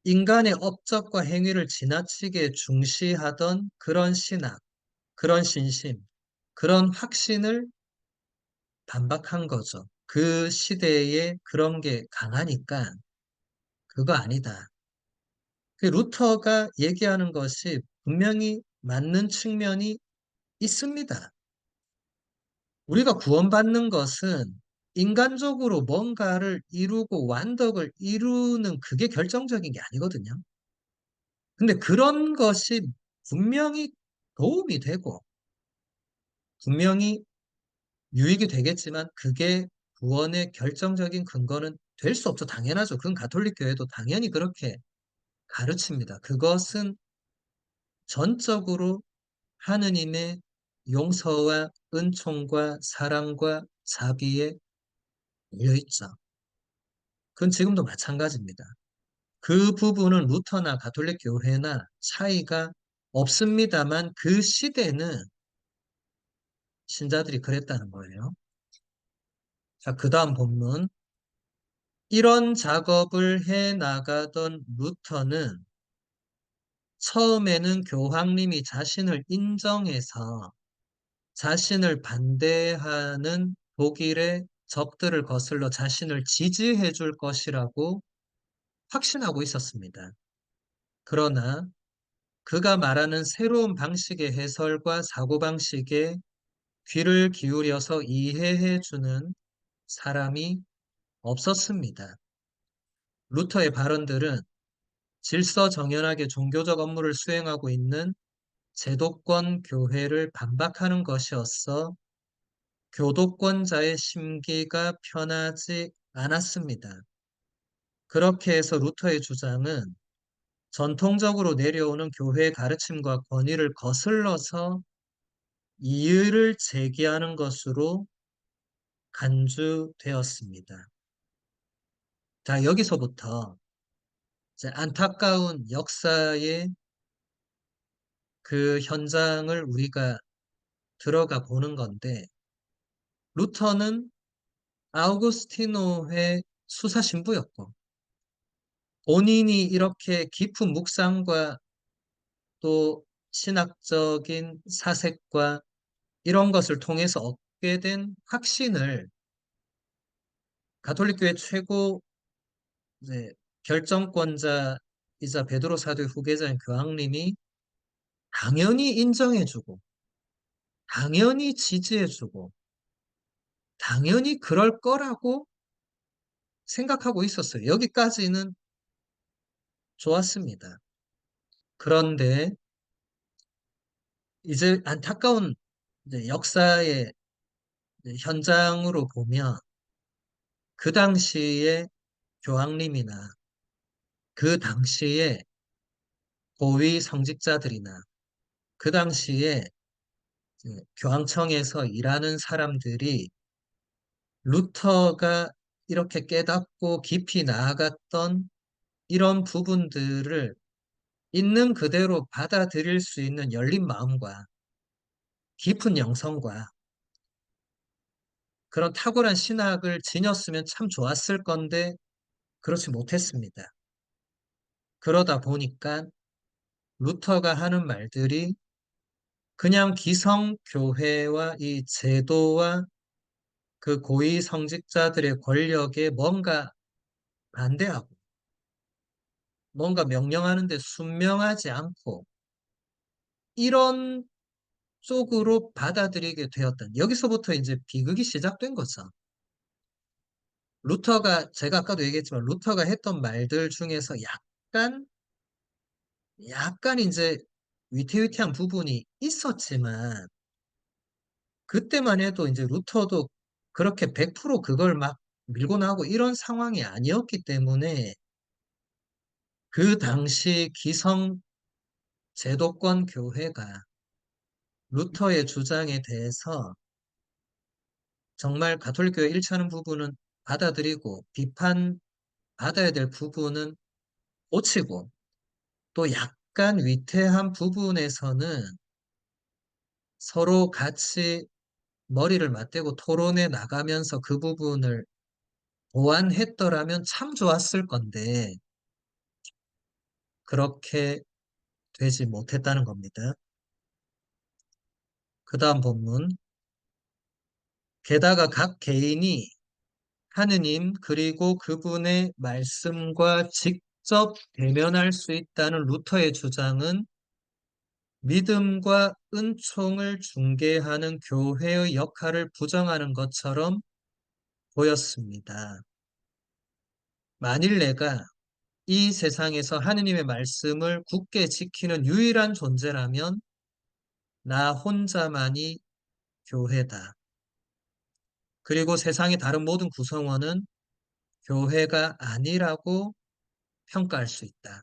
인간의 업적과 행위를 지나치게 중시하던 그런 신학, 그런 신심, 그런 확신을 반박한 거죠. 그 시대에 그런 게 강하니까 그거 아니다. 그 루터가 얘기하는 것이 분명히 맞는 측면이 있습니다. 우리가 구원받는 것은 인간적으로 뭔가를 이루고 완덕을 이루는 그게 결정적인 게 아니거든요. 근데 그런 것이 분명히 도움이 되고 분명히 유익이 되겠지만 그게 구원의 결정적인 근거는 될 수 없죠. 당연하죠. 그건 가톨릭 교회도 당연히 그렇게 가르칩니다. 그것은 전적으로 하느님의 용서와 은총과 사랑과 자비에 열려 있죠. 그건 지금도 마찬가지입니다. 그 부분은 루터나 가톨릭 교회나 차이가 없습니다만 그 시대는 신자들이 그랬다는 거예요. 자, 그 다음 본문. 이런 작업을 해 나가던 루터는 처음에는 교황님이 자신을 인정해서 자신을 반대하는 독일의 적들을 거슬러 자신을 지지해 줄 것이라고 확신하고 있었습니다. 그러나 그가 말하는 새로운 방식의 해설과 사고방식에 귀를 기울여서 이해해 주는 사람이 없었습니다. 루터의 발언들은 질서정연하게 종교적 업무를 수행하고 있는 제도권 교회를 반박하는 것이었어 교도권자의 심기가 편하지 않았습니다. 그렇게 해서 루터의 주장은 전통적으로 내려오는 교회의 가르침과 권위를 거슬러서 이의를 제기하는 것으로 간주되었습니다. 자, 여기서부터 이제 안타까운 역사의 그 현장을 우리가 들어가 보는 건데, 루터는 아우구스티노회 수사 신부였고, 본인이 이렇게 깊은 묵상과 또 신학적인 사색과 이런 것을 통해서 얻게 된 확신을 가톨릭교회 최고 이제 결정권자이자 베드로 사도의 후계자인 교황님이 당연히 인정해주고, 당연히 지지해주고, 당연히 그럴 거라고 생각하고 있었어요. 여기까지는 좋았습니다. 그런데 이제 안타까운 이제 역사의 현장으로 보면 그 당시에 교황님이나 그 당시에 고위 성직자들이나 그 당시에 이제 교황청에서 일하는 사람들이 루터가 이렇게 깨닫고 깊이 나아갔던 이런 부분들을 있는 그대로 받아들일 수 있는 열린 마음과 깊은 영성과 그런 탁월한 신학을 지녔으면 참 좋았을 건데 그렇지 못했습니다. 그러다 보니까 루터가 하는 말들이 그냥 기성교회와 이 제도와 그 고위 성직자들의 권력에 뭔가 반대하고 뭔가 명령하는데 순명하지 않고 이런 쪽으로 받아들이게 되었던 여기서부터 이제 비극이 시작된 거죠. 루터가 제가 아까도 얘기했지만 루터가 했던 말들 중에서 약간 이제 위태위태한 부분이 있었지만 그때만 해도 이제 루터도 그렇게 100% 그걸 막 밀고 나가고 이런 상황이 아니었기 때문에 그 당시 기성 제도권 교회가 루터의 주장에 대해서 정말 가톨릭교회 일치하는 부분은 받아들이고 비판받아야 될 부분은 고치고 또 약간 위태한 부분에서는 서로 같이 머리를 맞대고 토론해 나가면서 그 부분을 보완했더라면 참 좋았을 건데 그렇게 되지 못했다는 겁니다. 그 다음 본문. 게다가 각 개인이 하느님 그리고 그분의 말씀과 직접 대면할 수 있다는 루터의 주장은 믿음과 은총을 중개하는 교회의 역할을 부정하는 것처럼 보였습니다. 만일 내가 이 세상에서 하느님의 말씀을 굳게 지키는 유일한 존재라면 나 혼자만이 교회다. 그리고 세상의 다른 모든 구성원은 교회가 아니라고 평가할 수 있다.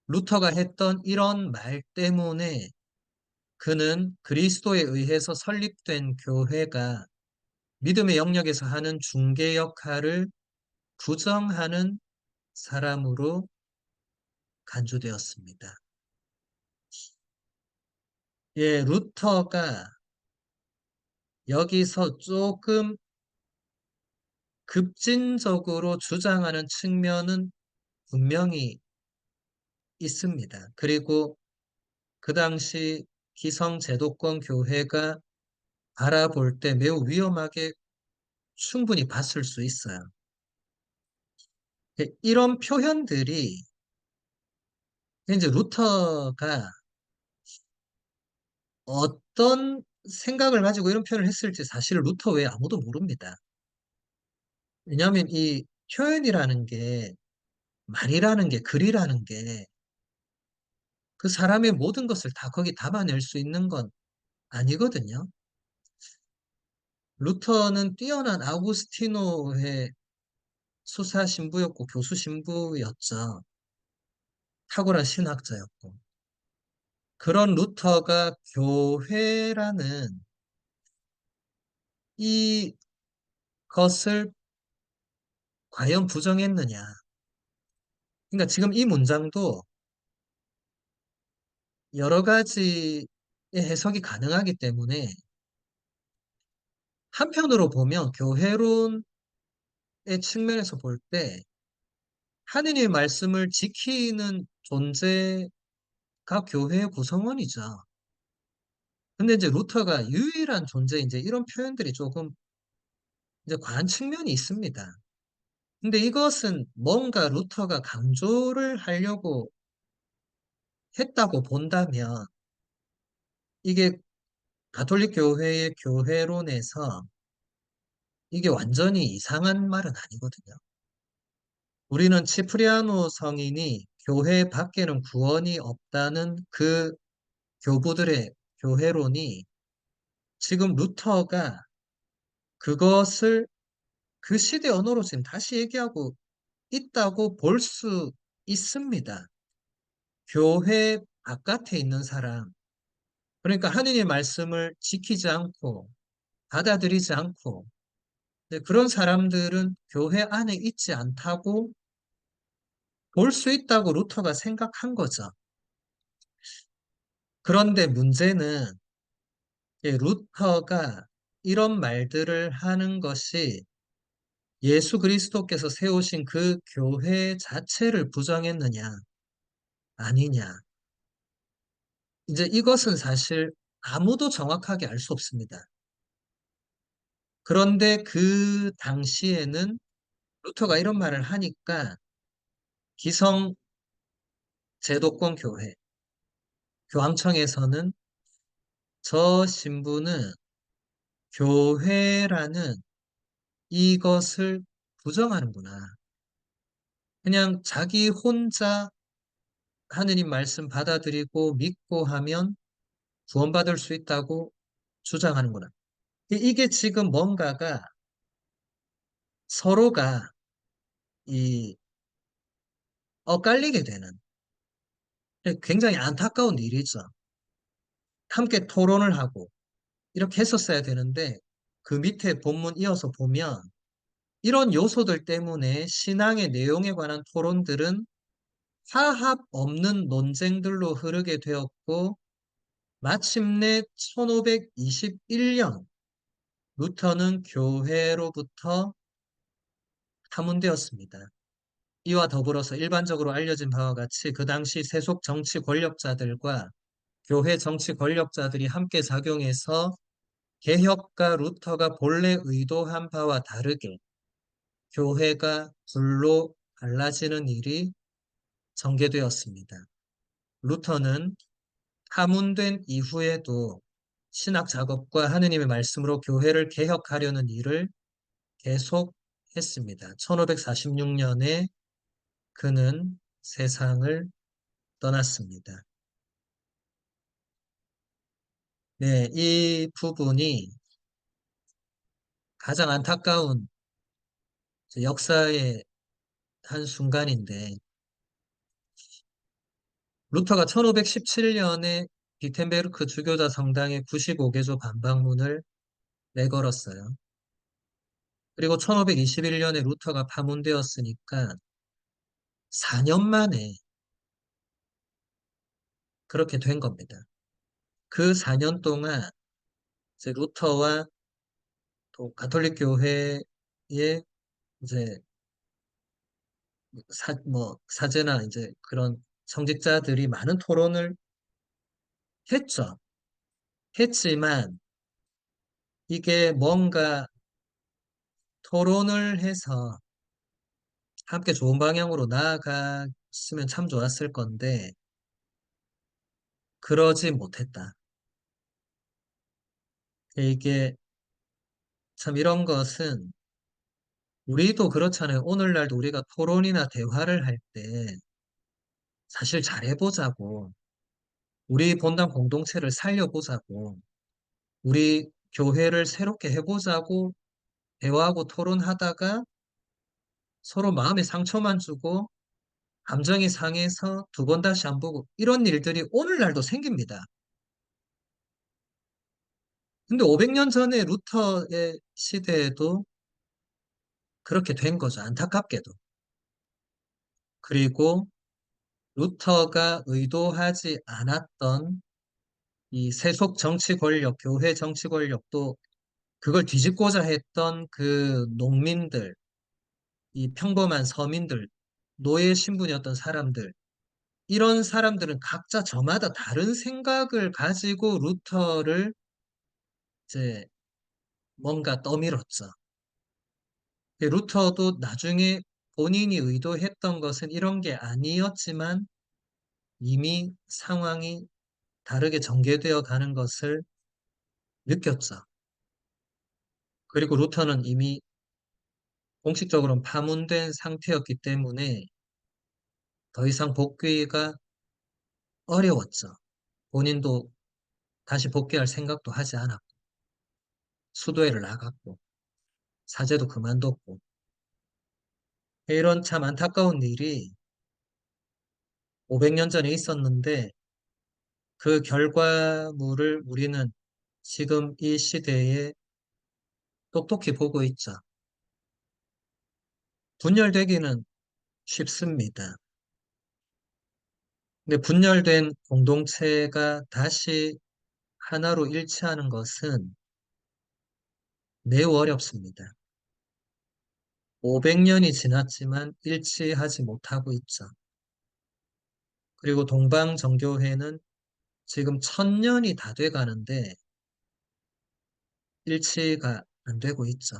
루터가 했던 이런 말 때문에 그는 그리스도에 의해서 설립된 교회가 믿음의 영역에서 하는 중개 역할을 부정하는 사람으로 간주되었습니다. 예, 루터가 여기서 조금 급진적으로 주장하는 측면은 분명히 있습니다. 그리고 그 당시 기성제도권 교회가 바라볼 때 매우 위험하게 충분히 봤을 수 있어요. 이런 표현들이 이제 루터가 어떤 생각을 가지고 이런 표현을 했을지 사실 루터 외에 아무도 모릅니다. 왜냐하면 이 표현이라는 게 말이라는 게 글이라는 게 그 사람의 모든 것을 다 거기 담아낼 수 있는 건 아니거든요. 루터는 뛰어난 아우구스티노의 수사 신부였고 교수 신부였죠. 탁월한 신학자였고. 그런 루터가 교회라는 이것을 과연 부정했느냐. 그러니까 지금 이 문장도 여러 가지의 해석이 가능하기 때문에 한편으로 보면 교회론의 측면에서 볼 때 하느님의 말씀을 지키는 존재가 교회의 구성원이죠. 근데 이제 루터가 유일한 존재, 이제 이런 표현들이 조금 이제 과한 측면이 있습니다. 근데 이것은 뭔가 루터가 강조를 하려고 했다고 본다면 이게 가톨릭 교회의 교회론에서 이게 완전히 이상한 말은 아니거든요. 우리는 치프리아노 성인이 교회 밖에는 구원이 없다는 그 교부들의 교회론이 지금 루터가 그것을 그 시대 언어로 지금 다시 얘기하고 있다고 볼 수 있습니다. 교회 바깥에 있는 사람, 그러니까 하느님의 말씀을 지키지 않고 받아들이지 않고 그런 사람들은 교회 안에 있지 않다고 볼 수 있다고 루터가 생각한 거죠. 그런데 문제는 루터가 이런 말들을 하는 것이 예수 그리스도께서 세우신 그 교회 자체를 부정했느냐, 아니냐. 이제 이것은 사실 아무도 정확하게 알 수 없습니다. 그런데 그 당시에는 루터가 이런 말을 하니까 기성 제도권 교회, 교황청에서는 저 신부는 교회라는 이것을 부정하는구나. 그냥 자기 혼자 하느님 말씀 받아들이고 믿고 하면 구원받을 수 있다고 주장하는구나. 이게 지금 뭔가가 서로가 이 엇갈리게 되는 굉장히 안타까운 일이죠. 함께 토론을 하고 이렇게 했었어야 되는데 그 밑에 본문 이어서 보면 이런 요소들 때문에 신앙의 내용에 관한 토론들은 화합 없는 논쟁들로 흐르게 되었고 마침내 1521년 루터는 교회로부터 파문되었습니다. 이와 더불어서 일반적으로 알려진 바와 같이 그 당시 세속 정치 권력자들과 교회 정치 권력자들이 함께 작용해서 개혁가 루터가 본래 의도한 바와 다르게 교회가 불로 갈라지는 일이 전개되었습니다. 루터는 파문된 이후에도 신학 작업과 하느님의 말씀으로 교회를 개혁하려는 일을 계속했습니다. 1546년에 그는 세상을 떠났습니다. 네, 이 부분이 가장 안타까운 역사의 한 순간인데, 루터가 1517년에 비텐베르크 주교자 성당에 95개조 반박문을 내걸었어요. 그리고 1521년에 루터가 파문되었으니까 4년 만에 그렇게 된 겁니다. 그 4년 동안 이제 루터와 또 가톨릭 교회의 이제 사제나 이제 그런 성직자들이 많은 토론을 했죠. 했지만 이게 뭔가 토론을 해서 함께 좋은 방향으로 나아갔으면 참 좋았을 건데 그러지 못했다. 이게 참 이런 것은 우리도 그렇잖아요. 오늘날도 우리가 토론이나 대화를 할 때 사실 잘해보자고 우리 본당 공동체를 살려보자고 우리 교회를 새롭게 해보자고 대화하고 토론하다가 서로 마음에 상처만 주고 감정이 상해서 두 번 다시 안 보고 이런 일들이 오늘날도 생깁니다. 근데 500년 전에 루터의 시대에도 그렇게 된 거죠. 안타깝게도. 그리고 루터가 의도하지 않았던 이 세속 정치 권력, 교회 정치 권력도 그걸 뒤집고자 했던 그 농민들, 이 평범한 서민들, 노예 신분이었던 사람들, 이런 사람들은 각자 저마다 다른 생각을 가지고 루터를 이제 뭔가 떠밀었죠. 루터도 나중에 본인이 의도했던 것은 이런 게 아니었지만 이미 상황이 다르게 전개되어 가는 것을 느꼈죠. 그리고 루터는 이미 공식적으로는 파문된 상태였기 때문에 더 이상 복귀가 어려웠죠. 본인도 다시 복귀할 생각도 하지 않았고, 수도회를 나갔고, 사제도 그만뒀고, 이런 참 안타까운 일이 500년 전에 있었는데 그 결과물을 우리는 지금 이 시대에 똑똑히 보고 있죠. 분열되기는 쉽습니다. 근데 분열된 공동체가 다시 하나로 일치하는 것은 매우 어렵습니다. 500년이 지났지만 일치하지 못하고 있죠. 그리고 동방정교회는 지금 1000년이 다 돼 가는데 일치가 안 되고 있죠.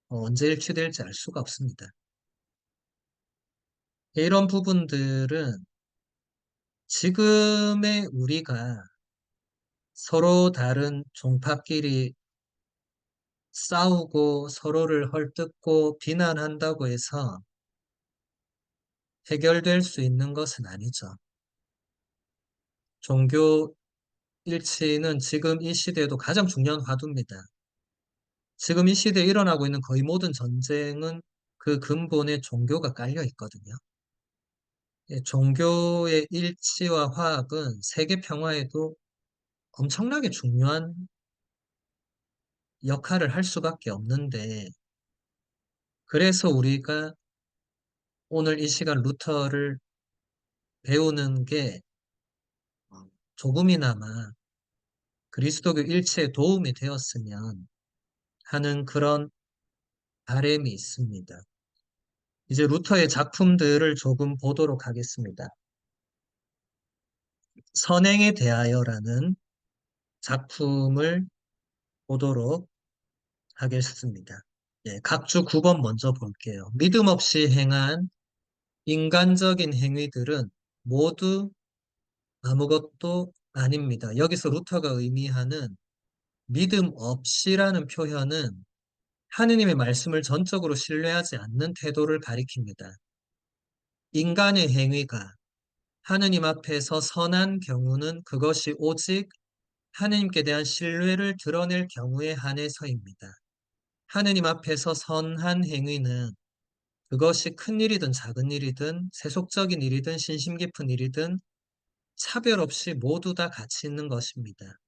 언제 일치될지 알 수가 없습니다. 이런 부분들은 지금의 우리가 서로 다른 종파끼리 싸우고 서로를 헐뜯고 비난한다고 해서 해결될 수 있는 것은 아니죠. 종교 일치는 지금 이 시대에도 가장 중요한 화두입니다. 지금 이 시대에 일어나고 있는 거의 모든 전쟁은 그 근본에 종교가 깔려 있거든요. 예, 종교의 일치와 화합은 세계 평화에도 엄청나게 중요한 역할을 할 수밖에 없는데, 그래서 우리가 오늘 이 시간 루터를 배우는 게 조금이나마 그리스도교 일체에 도움이 되었으면 하는 그런 바람이 있습니다. 이제 루터의 작품들을 조금 보도록 하겠습니다. 선행에 대하여라는 작품을 보도록 하겠습니다. 예, 각주 9번 먼저 볼게요. 믿음 없이 행한 인간적인 행위들은 모두 아무것도 아닙니다. 여기서 루터가 의미하는 믿음 없이라는 표현은 하느님의 말씀을 전적으로 신뢰하지 않는 태도를 가리킵니다. 인간의 행위가 하느님 앞에서 선한 경우는 그것이 오직 하느님께 대한 신뢰를 드러낼 경우에 한해서입니다. 하느님 앞에서 선한 행위는 그것이 큰 일이든 작은 일이든 세속적인 일이든 신심 깊은 일이든 차별 없이 모두 다 가치 있는 것입니다.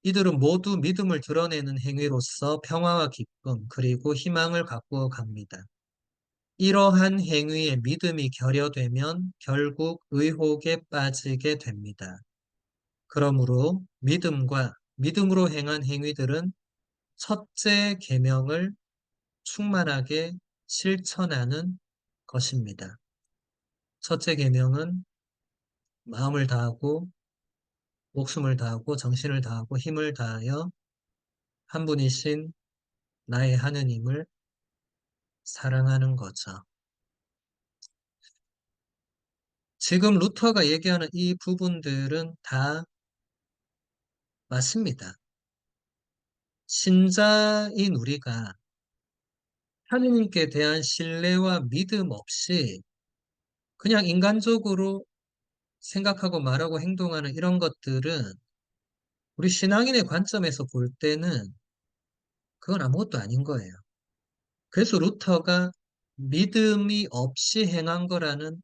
이들은 모두 믿음을 드러내는 행위로서 평화와 기쁨 그리고 희망을 가꾸어 갑니다. 이러한 행위에 믿음이 결여되면 결국 의혹에 빠지게 됩니다. 그러므로 믿음과 믿음으로 행한 행위들은 첫째 계명을 충만하게 실천하는 것입니다. 첫째 계명은 마음을 다하고 목숨을 다하고 정신을 다하고 힘을 다하여 한 분이신 나의 하느님을 사랑하는 거죠. 지금 루터가 얘기하는 이 부분들은 다 맞습니다. 신자인 우리가 하느님께 대한 신뢰와 믿음 없이 그냥 인간적으로 생각하고 말하고 행동하는 이런 것들은 우리 신앙인의 관점에서 볼 때는 그건 아무것도 아닌 거예요. 그래서 루터가 믿음이 없이 행한 거라는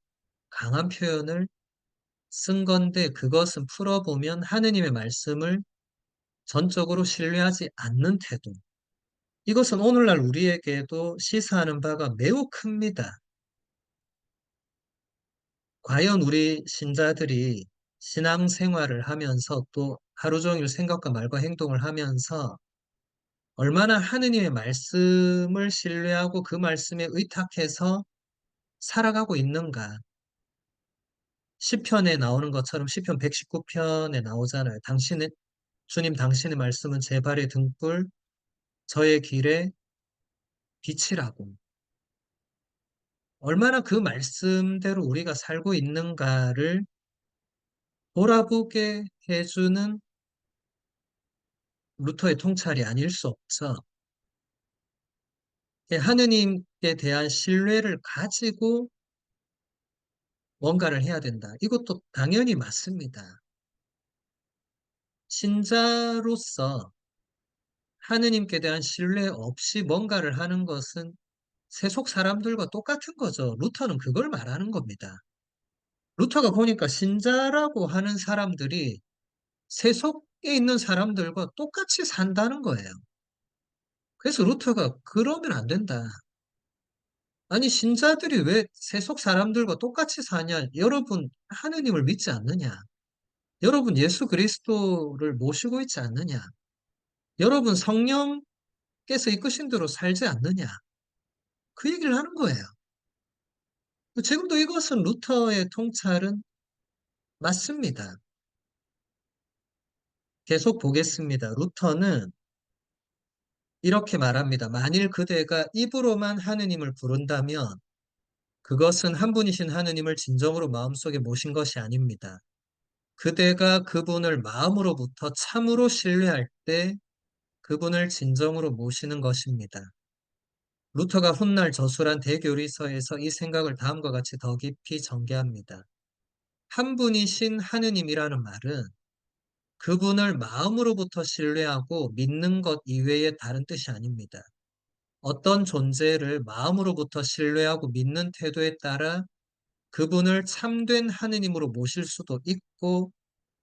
강한 표현을 쓴 건데 그것은 풀어보면 하느님의 말씀을 전적으로 신뢰하지 않는 태도. 이것은 오늘날 우리에게도 시사하는 바가 매우 큽니다. 과연 우리 신자들이 신앙생활을 하면서 또 하루 종일 생각과 말과 행동을 하면서 얼마나 하느님의 말씀을 신뢰하고 그 말씀에 의탁해서 살아가고 있는가. 시편에 나오는 것처럼 시편 119편에 나오잖아요. 주님 당신의 말씀은 제 발의 등불, 저의 길에 빛이라고. 얼마나 그 말씀대로 우리가 살고 있는가를 돌아보게 해주는 루터의 통찰이 아닐 수 없죠. 하느님께 대한 신뢰를 가지고 뭔가를 해야 된다. 이것도 당연히 맞습니다. 신자로서 하느님께 대한 신뢰 없이 뭔가를 하는 것은 세속 사람들과 똑같은 거죠. 루터는 그걸 말하는 겁니다. 루터가 보니까 신자라고 하는 사람들이 세속에 있는 사람들과 똑같이 산다는 거예요. 그래서 루터가 그러면 안 된다. 아니, 신자들이 왜 세속 사람들과 똑같이 사냐? 여러분, 하느님을 믿지 않느냐? 여러분, 예수 그리스도를 모시고 있지 않느냐? 여러분, 성령 께서 이끄신 대로 살지 않느냐. 그 얘기를 하는 거예요. 지금도 이것은 루터의 통찰은 맞습니다. 계속 보겠습니다. 루터는 이렇게 말합니다. 만일 그대가 입으로만 하느님을 부른다면 그것은 한 분이신 하느님을 진정으로 마음속에 모신 것이 아닙니다. 그대가 그분을 마음으로부터 참으로 신뢰할 때 그분을 진정으로 모시는 것입니다. 루터가 훗날 저술한 대교리서에서 이 생각을 다음과 같이 더 깊이 전개합니다. 한 분이신 하느님이라는 말은 그분을 마음으로부터 신뢰하고 믿는 것 이외의 다른 뜻이 아닙니다. 어떤 존재를 마음으로부터 신뢰하고 믿는 태도에 따라 그분을 참된 하느님으로 모실 수도 있고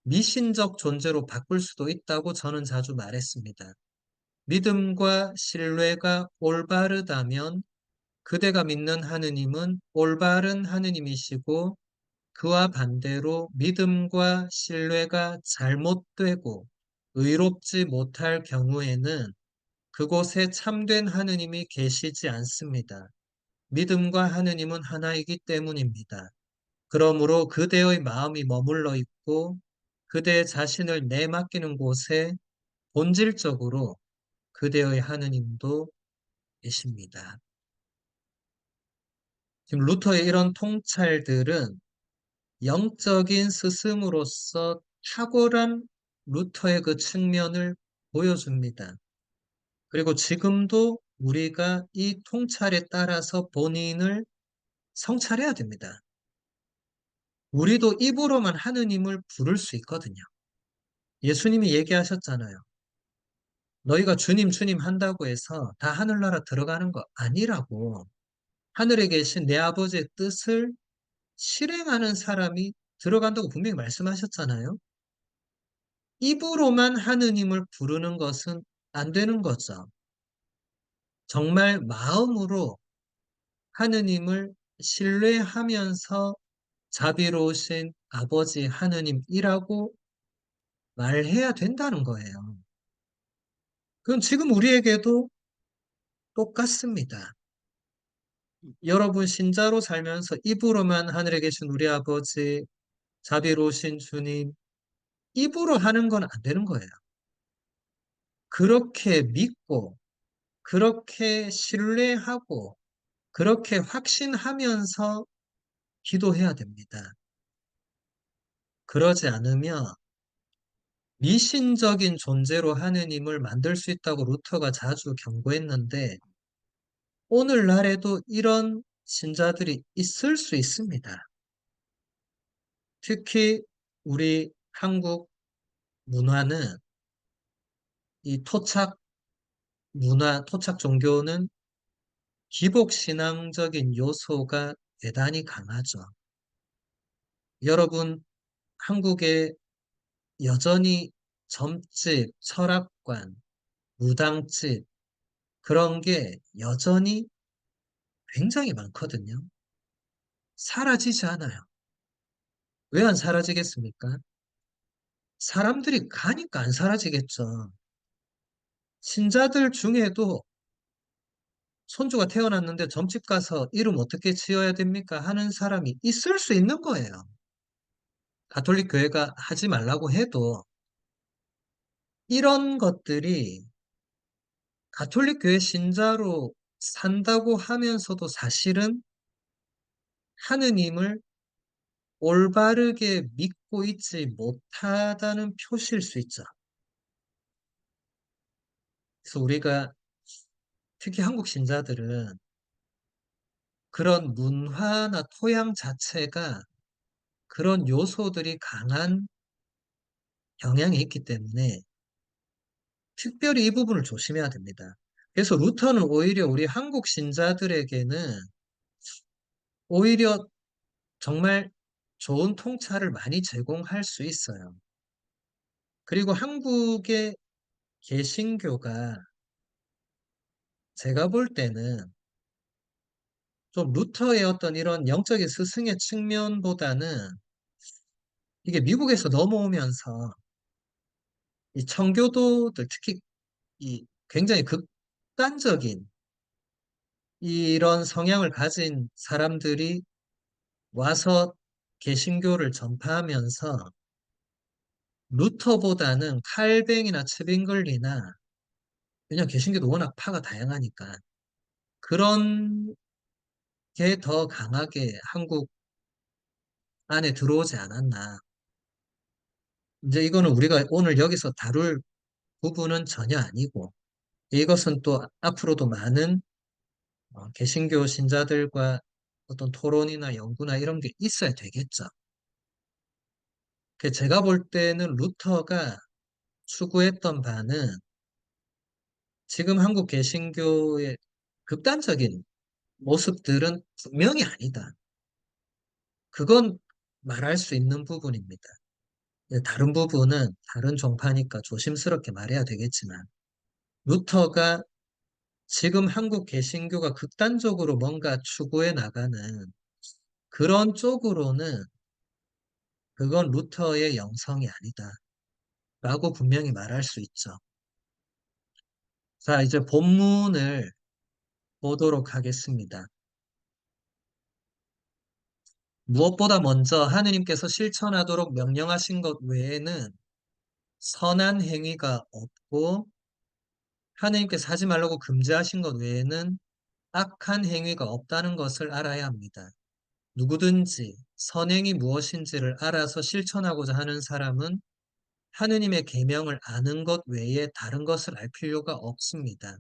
미신적 존재로 바꿀 수도 있다고 저는 자주 말했습니다. 믿음과 신뢰가 올바르다면 그대가 믿는 하느님은 올바른 하느님이시고 그와 반대로 믿음과 신뢰가 잘못되고 의롭지 못할 경우에는 그곳에 참된 하느님이 계시지 않습니다. 믿음과 하느님은 하나이기 때문입니다. 그러므로 그대의 마음이 머물러 있고 그대 자신을 내맡기는 곳에 본질적으로 그대의 하느님도 계십니다. 지금 루터의 이런 통찰들은 영적인 스승으로서 탁월한 루터의 그 측면을 보여줍니다. 그리고 지금도 우리가 이 통찰에 따라서 본인을 성찰해야 됩니다. 우리도 입으로만 하느님을 부를 수 있거든요. 예수님이 얘기하셨잖아요. 너희가 주님, 주님 한다고 해서 다 하늘나라 들어가는 거 아니라고. 하늘에 계신 내 아버지의 뜻을 실행하는 사람이 들어간다고 분명히 말씀하셨잖아요. 입으로만 하느님을 부르는 것은 안 되는 거죠. 정말 마음으로 하느님을 신뢰하면서 자비로우신 아버지 하느님이라고 말해야 된다는 거예요. 그럼 지금 우리에게도 똑같습니다. 여러분 신자로 살면서 입으로만 하늘에 계신 우리 아버지, 자비로우신 주님, 입으로 하는 건 안 되는 거예요. 그렇게 믿고, 그렇게 신뢰하고, 그렇게 확신하면서 기도해야 됩니다. 그러지 않으면 미신적인 존재로 하느님을 만들 수 있다고 루터가 자주 경고했는데, 오늘날에도 이런 신자들이 있을 수 있습니다. 특히 우리 한국 문화는 이 토착 문화, 토착 종교는 기복신앙적인 요소가 대단히 강하죠. 여러분, 한국에 여전히 점집, 철학관, 무당집, 그런 게 여전히 굉장히 많거든요. 사라지지 않아요. 왜 안 사라지겠습니까? 사람들이 가니까 안 사라지겠죠. 신자들 중에도 손주가 태어났는데 점집 가서 이름 어떻게 지어야 됩니까? 하는 사람이 있을 수 있는 거예요. 가톨릭 교회가 하지 말라고 해도 이런 것들이 가톨릭 교회 신자로 산다고 하면서도 사실은 하느님을 올바르게 믿고 있지 못하다는 표시일 수 있죠. 그래서 우리가 특히 한국 신자들은 그런 문화나 토양 자체가 그런 요소들이 강한 경향이 있기 때문에 특별히 이 부분을 조심해야 됩니다. 그래서 루터는 오히려 우리 한국 신자들에게는 오히려 정말 좋은 통찰을 많이 제공할 수 있어요. 그리고 한국의 개신교가 제가 볼 때는 좀 루터의 어떤 이런 영적인 스승의 측면보다는 이게 미국에서 넘어오면서 이 청교도들 특히 이 굉장히 극단적인 이런 성향을 가진 사람들이 와서 개신교를 전파하면서 루터보다는 칼뱅이나 츠빙글리나 왜냐면 개신교도 워낙 파가 다양하니까 그런 게 더 강하게 한국 안에 들어오지 않았나. 이제 이거는 우리가 오늘 여기서 다룰 부분은 전혀 아니고 이것은 또 앞으로도 많은 개신교 신자들과 어떤 토론이나 연구나 이런 게 있어야 되겠죠. 제가 볼 때는 루터가 추구했던 바는 지금 한국 개신교의 극단적인 모습들은 분명히 아니다. 그건 말할 수 있는 부분입니다. 다른 부분은 다른 종파니까 조심스럽게 말해야 되겠지만 루터가 지금 한국 개신교가 극단적으로 뭔가 추구해 나가는 그런 쪽으로는 그건 루터의 영성이 아니다. 라고 분명히 말할 수 있죠. 자, 이제 본문을 보도록 하겠습니다. 무엇보다 먼저 하느님께서 실천하도록 명령하신 것 외에는 선한 행위가 없고 하느님께서 하지 말라고 금지하신 것 외에는 악한 행위가 없다는 것을 알아야 합니다. 누구든지 선행이 무엇인지를 알아서 실천하고자 하는 사람은 하느님의 계명을 아는 것 외에 다른 것을 알 필요가 없습니다.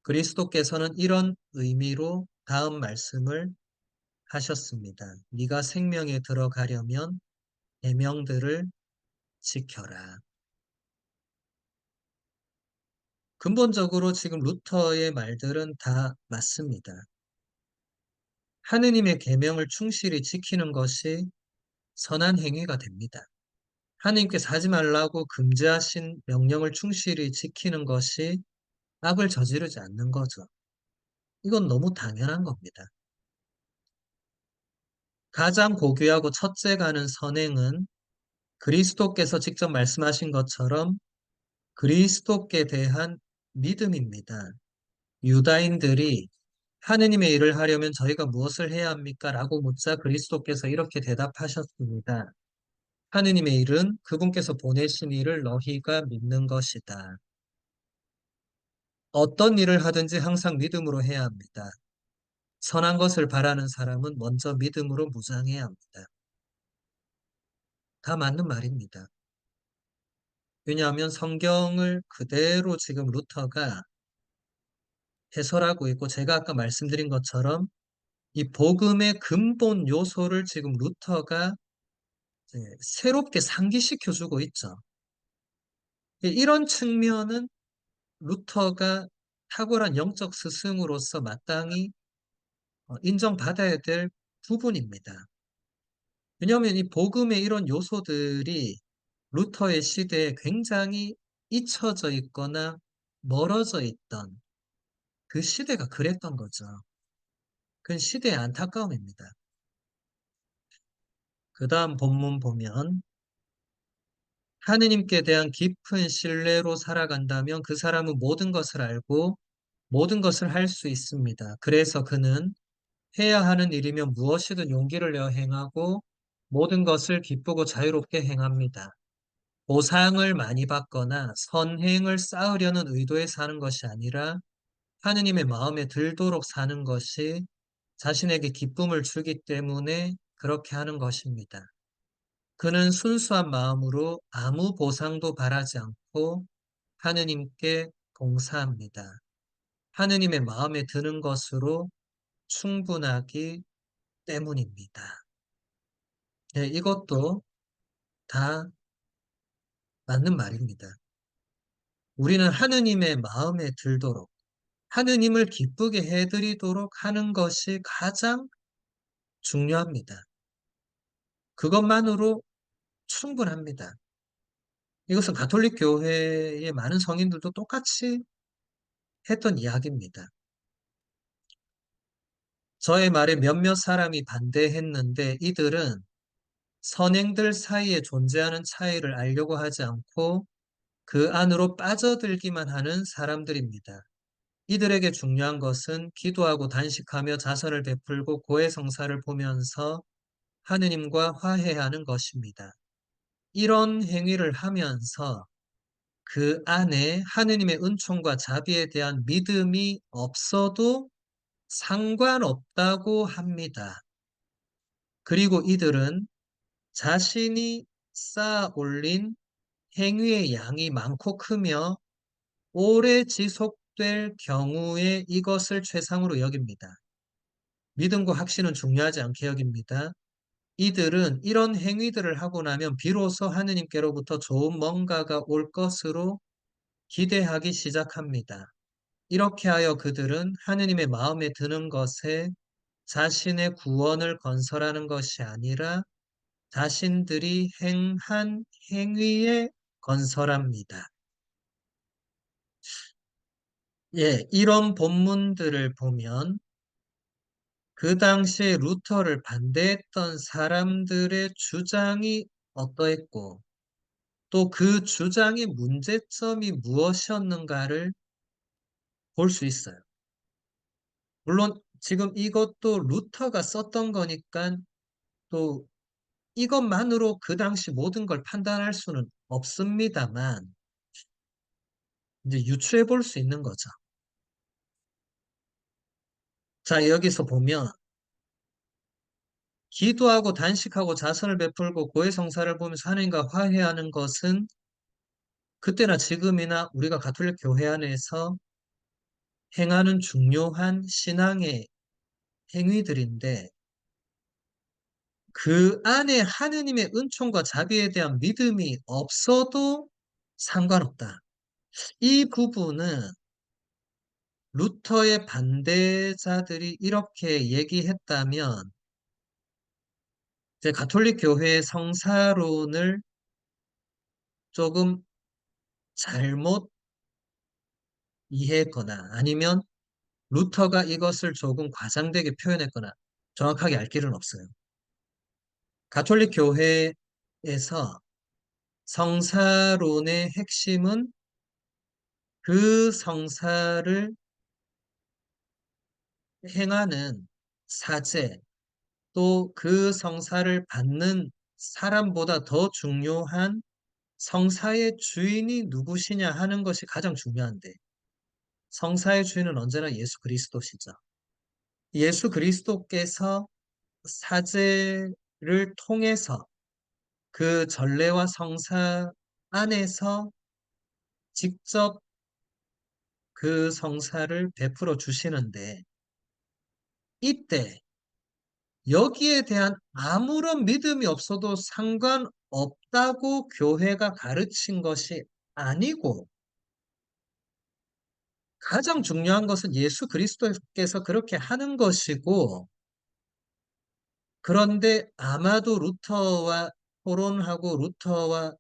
그리스도께서는 이런 의미로 다음 말씀을 하셨습니다. 네가 생명에 들어가려면 계명들을 지켜라. 근본적으로 지금 루터의 말들은 다 맞습니다. 하느님의 계명을 충실히 지키는 것이 선한 행위가 됩니다. 하느님께서 하지 말라고 금지하신 명령을 충실히 지키는 것이 악을 저지르지 않는 거죠. 이건 너무 당연한 겁니다. 가장 고귀하고 첫째 가는 선행은 그리스도께서 직접 말씀하신 것처럼 그리스도께 대한 믿음입니다. 유다인들이 하느님의 일을 하려면 저희가 무엇을 해야 합니까? 라고 묻자 그리스도께서 이렇게 대답하셨습니다. 하느님의 일은 그분께서 보내신 일을 너희가 믿는 것이다. 어떤 일을 하든지 항상 믿음으로 해야 합니다. 선한 것을 바라는 사람은 먼저 믿음으로 무장해야 합니다. 다 맞는 말입니다. 왜냐하면 성경을 그대로 지금 루터가 해설하고 있고 제가 아까 말씀드린 것처럼 이 복음의 근본 요소를 지금 루터가 이제 새롭게 상기시켜주고 있죠. 이런 측면은 루터가 탁월한 영적 스승으로서 마땅히 인정받아야 될 부분입니다. 왜냐하면 이 복음의 이런 요소들이 루터의 시대에 굉장히 잊혀져 있거나 멀어져 있던 그 시대가 그랬던 거죠. 그건 시대의 안타까움입니다. 그 다음 본문 보면 하느님께 대한 깊은 신뢰로 살아간다면 그 사람은 모든 것을 알고 모든 것을 할 수 있습니다. 그래서 그는 해야 하는 일이면 무엇이든 용기를 내어 행하고 모든 것을 기쁘고 자유롭게 행합니다. 보상을 많이 받거나 선행을 쌓으려는 의도에 사는 것이 아니라 하느님의 마음에 들도록 사는 것이 자신에게 기쁨을 주기 때문에 그렇게 하는 것입니다. 그는 순수한 마음으로 아무 보상도 바라지 않고 하느님께 봉사합니다. 하느님의 마음에 드는 것으로 충분하기 때문입니다. 네, 이것도 다 맞는 말입니다. 우리는 하느님의 마음에 들도록 하느님을 기쁘게 해드리도록 하는 것이 가장 중요합니다. 그것만으로 충분합니다. 이것은 가톨릭 교회의 많은 성인들도 똑같이 했던 이야기입니다. 저의 말에 몇몇 사람이 반대했는데 이들은 선행들 사이에 존재하는 차이를 알려고 하지 않고 그 안으로 빠져들기만 하는 사람들입니다. 이들에게 중요한 것은 기도하고 단식하며 자선을 베풀고 고해성사를 보면서 하느님과 화해하는 것입니다. 이런 행위를 하면서 그 안에 하느님의 은총과 자비에 대한 믿음이 없어도 상관없다고 합니다. 그리고 이들은 자신이 쌓아 올린 행위의 양이 많고 크며 오래 지속될 경우에 이것을 최상으로 여깁니다. 믿음과 확신은 중요하지 않게 여깁니다. 이들은 이런 행위들을 하고 나면 비로소 하느님께로부터 좋은 뭔가가 올 것으로 기대하기 시작합니다. 이렇게 하여 그들은 하느님의 마음에 드는 것에 자신의 구원을 건설하는 것이 아니라 자신들이 행한 행위에 건설합니다. 예, 이런 본문들을 보면 그 당시에 루터를 반대했던 사람들의 주장이 어떠했고 또 그 주장의 문제점이 무엇이었는가를 볼 수 있어요. 물론 지금 이것도 루터가 썼던 거니까 또 이것만으로 그 당시 모든 걸 판단할 수는 없습니다만 이제 유추해 볼 수 있는 거죠. 자, 여기서 보면 기도하고 단식하고 자선을 베풀고 고해성사를 보면서 하나님과 화해하는 것은 그때나 지금이나 우리가 가톨릭 교회 안에서 행하는 중요한 신앙의 행위들인데 그 안에 하느님의 은총과 자비에 대한 믿음이 없어도 상관없다. 이 부분은 루터의 반대자들이 이렇게 얘기했다면 이제 가톨릭 교회의 성사론을 조금 잘못 이해했거나 아니면 루터가 이것을 조금 과장되게 표현했거나 정확하게 알 길은 없어요. 가톨릭 교회에서 성사론의 핵심은 그 성사를 행하는 사제 또 그 성사를 받는 사람보다 더 중요한 성사의 주인이 누구시냐 하는 것이 가장 중요한데 성사의 주인은 언제나 예수 그리스도시죠. 예수 그리스도께서 사제를 통해서 그 전례와 성사 안에서 직접 그 성사를 베풀어 주시는데 이때 여기에 대한 아무런 믿음이 없어도 상관없다고 교회가 가르친 것이 아니고 가장 중요한 것은 예수 그리스도께서 그렇게 하는 것이고 그런데 아마도 루터와 토론하고 루터와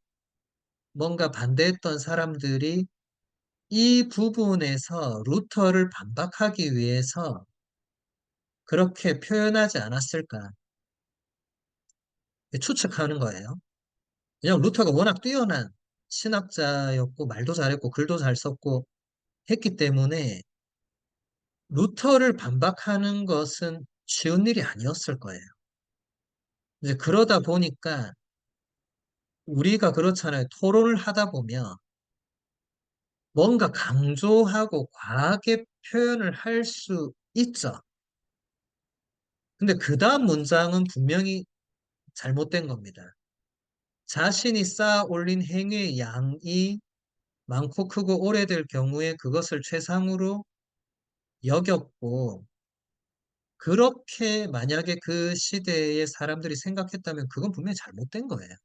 뭔가 반대했던 사람들이 이 부분에서 루터를 반박하기 위해서 그렇게 표현하지 않았을까 추측하는 거예요. 왜냐하면 루터가 워낙 뛰어난 신학자였고 말도 잘했고 글도 잘 썼고 했기 때문에 루터를 반박하는 것은 쉬운 일이 아니었을 거예요. 이제 그러다 보니까 우리가 그렇잖아요. 토론을 하다 보면 뭔가 강조하고 과하게 표현을 할 수 있죠. 근데 그 다음 문장은 분명히 잘못된 겁니다. 자신이 쌓아 올린 행위의 양이 많고 크고 오래될 경우에 그것을 최상으로 여겼고, 그렇게 만약에 그 시대의 사람들이 생각했다면 그건 분명히 잘못된 거예요.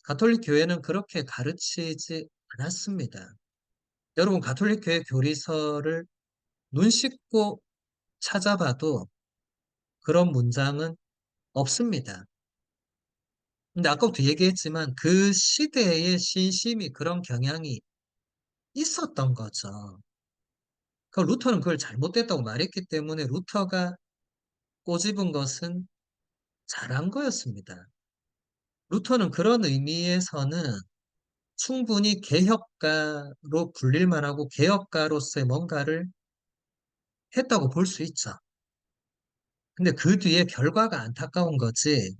가톨릭 교회는 그렇게 가르치지 않았습니다. 여러분, 가톨릭 교회 교리서를 눈 씻고 찾아봐도 그런 문장은 없습니다. 근데 아까부터 얘기했지만 그 시대의 신심이 그런 경향이 있었던 거죠. 그 루터는 그걸 잘못됐다고 말했기 때문에 루터가 꼬집은 것은 잘한 거였습니다. 루터는 그런 의미에서는 충분히 개혁가로 불릴 만하고 개혁가로서의 뭔가를 했다고 볼 수 있죠. 근데 그 뒤에 결과가 안타까운 거지.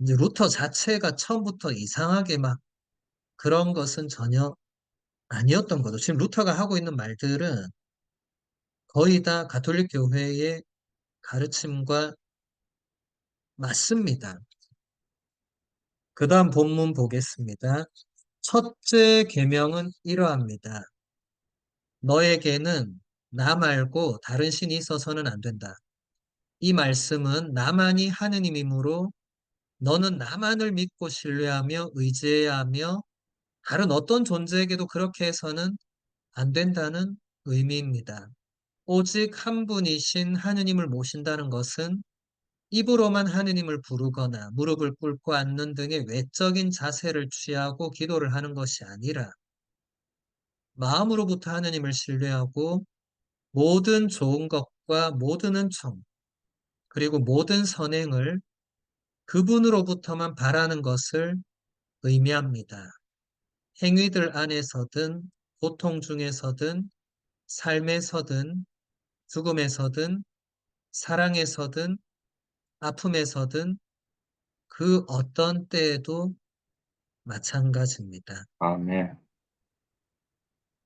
이제 루터 자체가 처음부터 이상하게 막 그런 것은 전혀 아니었던 거죠. 지금 루터가 하고 있는 말들은 거의 다 가톨릭 교회의 가르침과 맞습니다. 그 다음 본문 보겠습니다. 첫째 계명은 이러합니다. 너에게는 나 말고 다른 신이 있어서는 안 된다. 이 말씀은 나만이 하느님이므로 너는 나만을 믿고 신뢰하며 의지해야 하며 다른 어떤 존재에게도 그렇게 해서는 안 된다는 의미입니다. 오직 한 분이신 하느님을 모신다는 것은 입으로만 하느님을 부르거나 무릎을 꿇고 앉는 등의 외적인 자세를 취하고 기도를 하는 것이 아니라 마음으로부터 하느님을 신뢰하고 모든 좋은 것과 모든 은총 그리고 모든 선행을 그분으로부터만 바라는 것을 의미합니다. 행위들 안에서든 고통 중에서든 삶에서든 죽음에서든 사랑에서든 아픔에서든 그 어떤 때에도 마찬가지입니다. 아멘.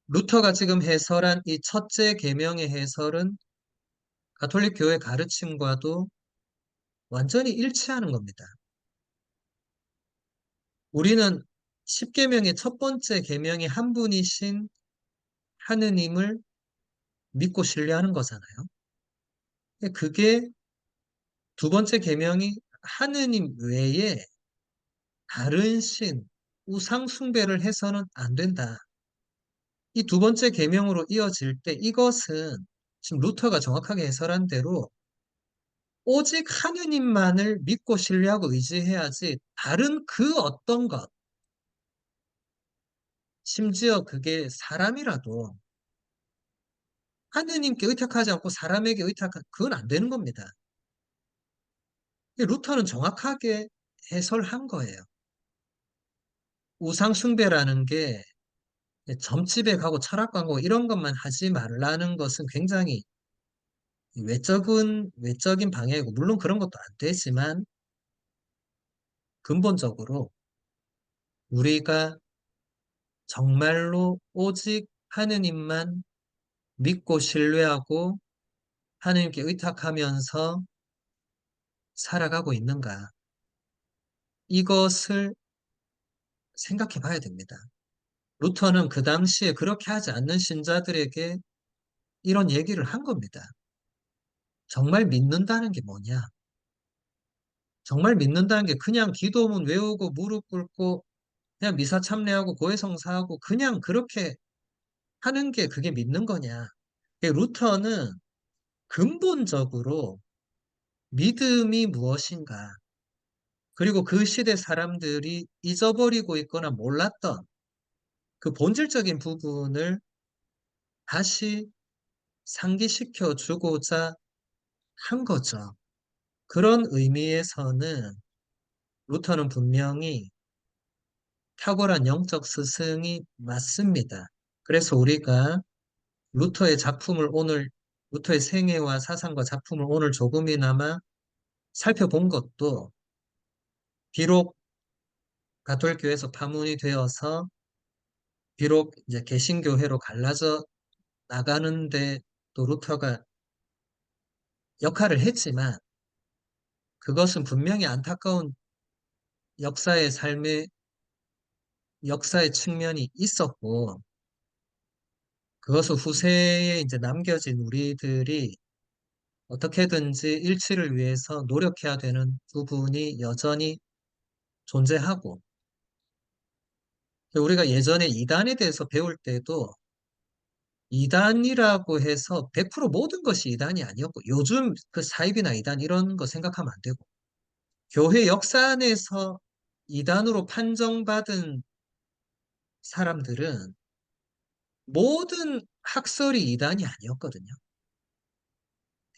루터가 지금 해설한 이 첫째 계명의 해설은 가톨릭 교회 가르침과도 완전히 일치하는 겁니다. 우리는 10계명의 첫 번째 계명이 한 분이신 하느님을 믿고 신뢰하는 거잖아요. 그게 두 번째 계명이 하느님 외에 다른 신, 우상 숭배를 해서는 안 된다. 이 두 번째 계명으로 이어질 때 이것은 지금 루터가 정확하게 해설한 대로 오직 하느님만을 믿고 신뢰하고 의지해야지 다른 그 어떤 것, 심지어 그게 사람이라도 하느님께 의탁하지 않고 사람에게 의탁한 그건 안 되는 겁니다. 루터는 정확하게 해설한 거예요. 우상 숭배라는 게 점집에 가고 철학 광고 이런 것만 하지 말라는 것은 굉장히 외적인 방해이고 물론 그런 것도 안 되지만 근본적으로 우리가 정말로 오직 하느님만 믿고 신뢰하고 하느님께 의탁하면서 살아가고 있는가? 이것을 생각해 봐야 됩니다. 루터는 그 당시에 그렇게 하지 않는 신자들에게 이런 얘기를 한 겁니다. 정말 믿는다는 게 뭐냐? 정말 믿는다는 게 그냥 기도문 외우고 무릎 꿇고 그냥 미사 참례하고 고해성사하고 그냥 그렇게 하는 게 그게 믿는 거냐? 루터는 근본적으로 믿음이 무엇인가? 그리고 그 시대 사람들이 잊어버리고 있거나 몰랐던 그 본질적인 부분을 다시 상기시켜 주고자 한 거죠. 그런 의미에서는 루터는 분명히 탁월한 영적 스승이 맞습니다. 그래서 우리가 루터의 작품을 오늘, 루터의 생애와 사상과 작품을 오늘 조금이나마 살펴본 것도 비록 가톨교에서 파문이 되어서 비록 이제 개신교회로 갈라져 나가는데 또 루터가 역할을 했지만 그것은 분명히 안타까운 역사의 삶의 역사의 측면이 있었고 그것을 후세에 이제 남겨진 우리들이 어떻게든지 일치를 위해서 노력해야 되는 부분이 여전히 존재하고 우리가 예전에 이단에 대해서 배울 때도 이단이라고 해서 100% 모든 것이 이단이 아니었고 요즘 그 사입이나 이단 이런 거 생각하면 안 되고 교회 역사 안에서 이단으로 판정받은 사람들은 모든 학설이 이단이 아니었거든요.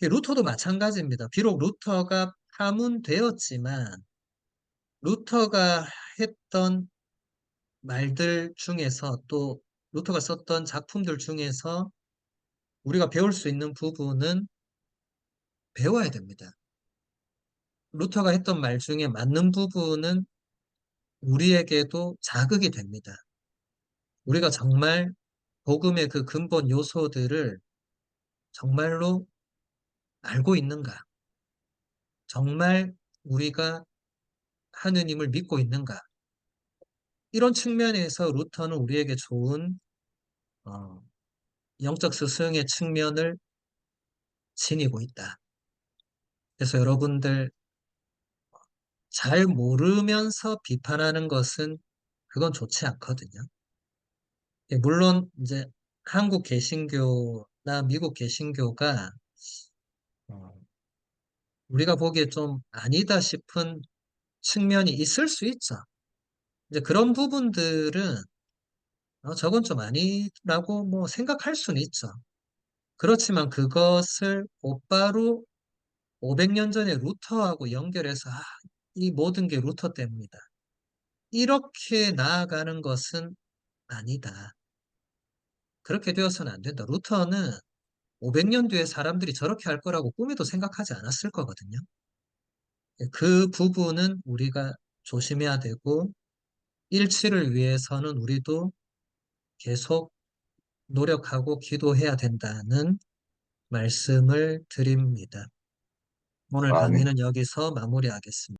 루터도 마찬가지입니다. 비록 루터가 파문되었지만 루터가 했던 말들 중에서 또 루터가 썼던 작품들 중에서 우리가 배울 수 있는 부분은 배워야 됩니다. 루터가 했던 말 중에 맞는 부분은 우리에게도 자극이 됩니다. 우리가 정말 복음의 그 근본 요소들을 정말로 알고 있는가? 정말 우리가 하느님을 믿고 있는가? 이런 측면에서 루터는 우리에게 좋은 어, 영적 스승의 측면을 지니고 있다. 그래서 여러분들 잘 모르면서 비판하는 것은 그건 좋지 않거든요. 예, 물론 이제 한국 개신교나 미국 개신교가 어, 우리가 보기에 좀 아니다 싶은 측면이 있을 수 있죠. 이제 그런 부분들은 저건 좀 아니라고 뭐 생각할 수는 있죠. 그렇지만 그것을 곧바로 500년 전에 루터하고 연결해서 이 모든 게 루터 때문이다. 이렇게 나아가는 것은 아니다. 그렇게 되어서는 안 된다. 루터는 500년 뒤에 사람들이 저렇게 할 거라고 꿈에도 생각하지 않았을 거거든요. 그 부분은 우리가 조심해야 되고 일치를 위해서는 우리도 계속 노력하고 기도해야 된다는 말씀을 드립니다. 오늘 아멘. 강의는 여기서 마무리하겠습니다.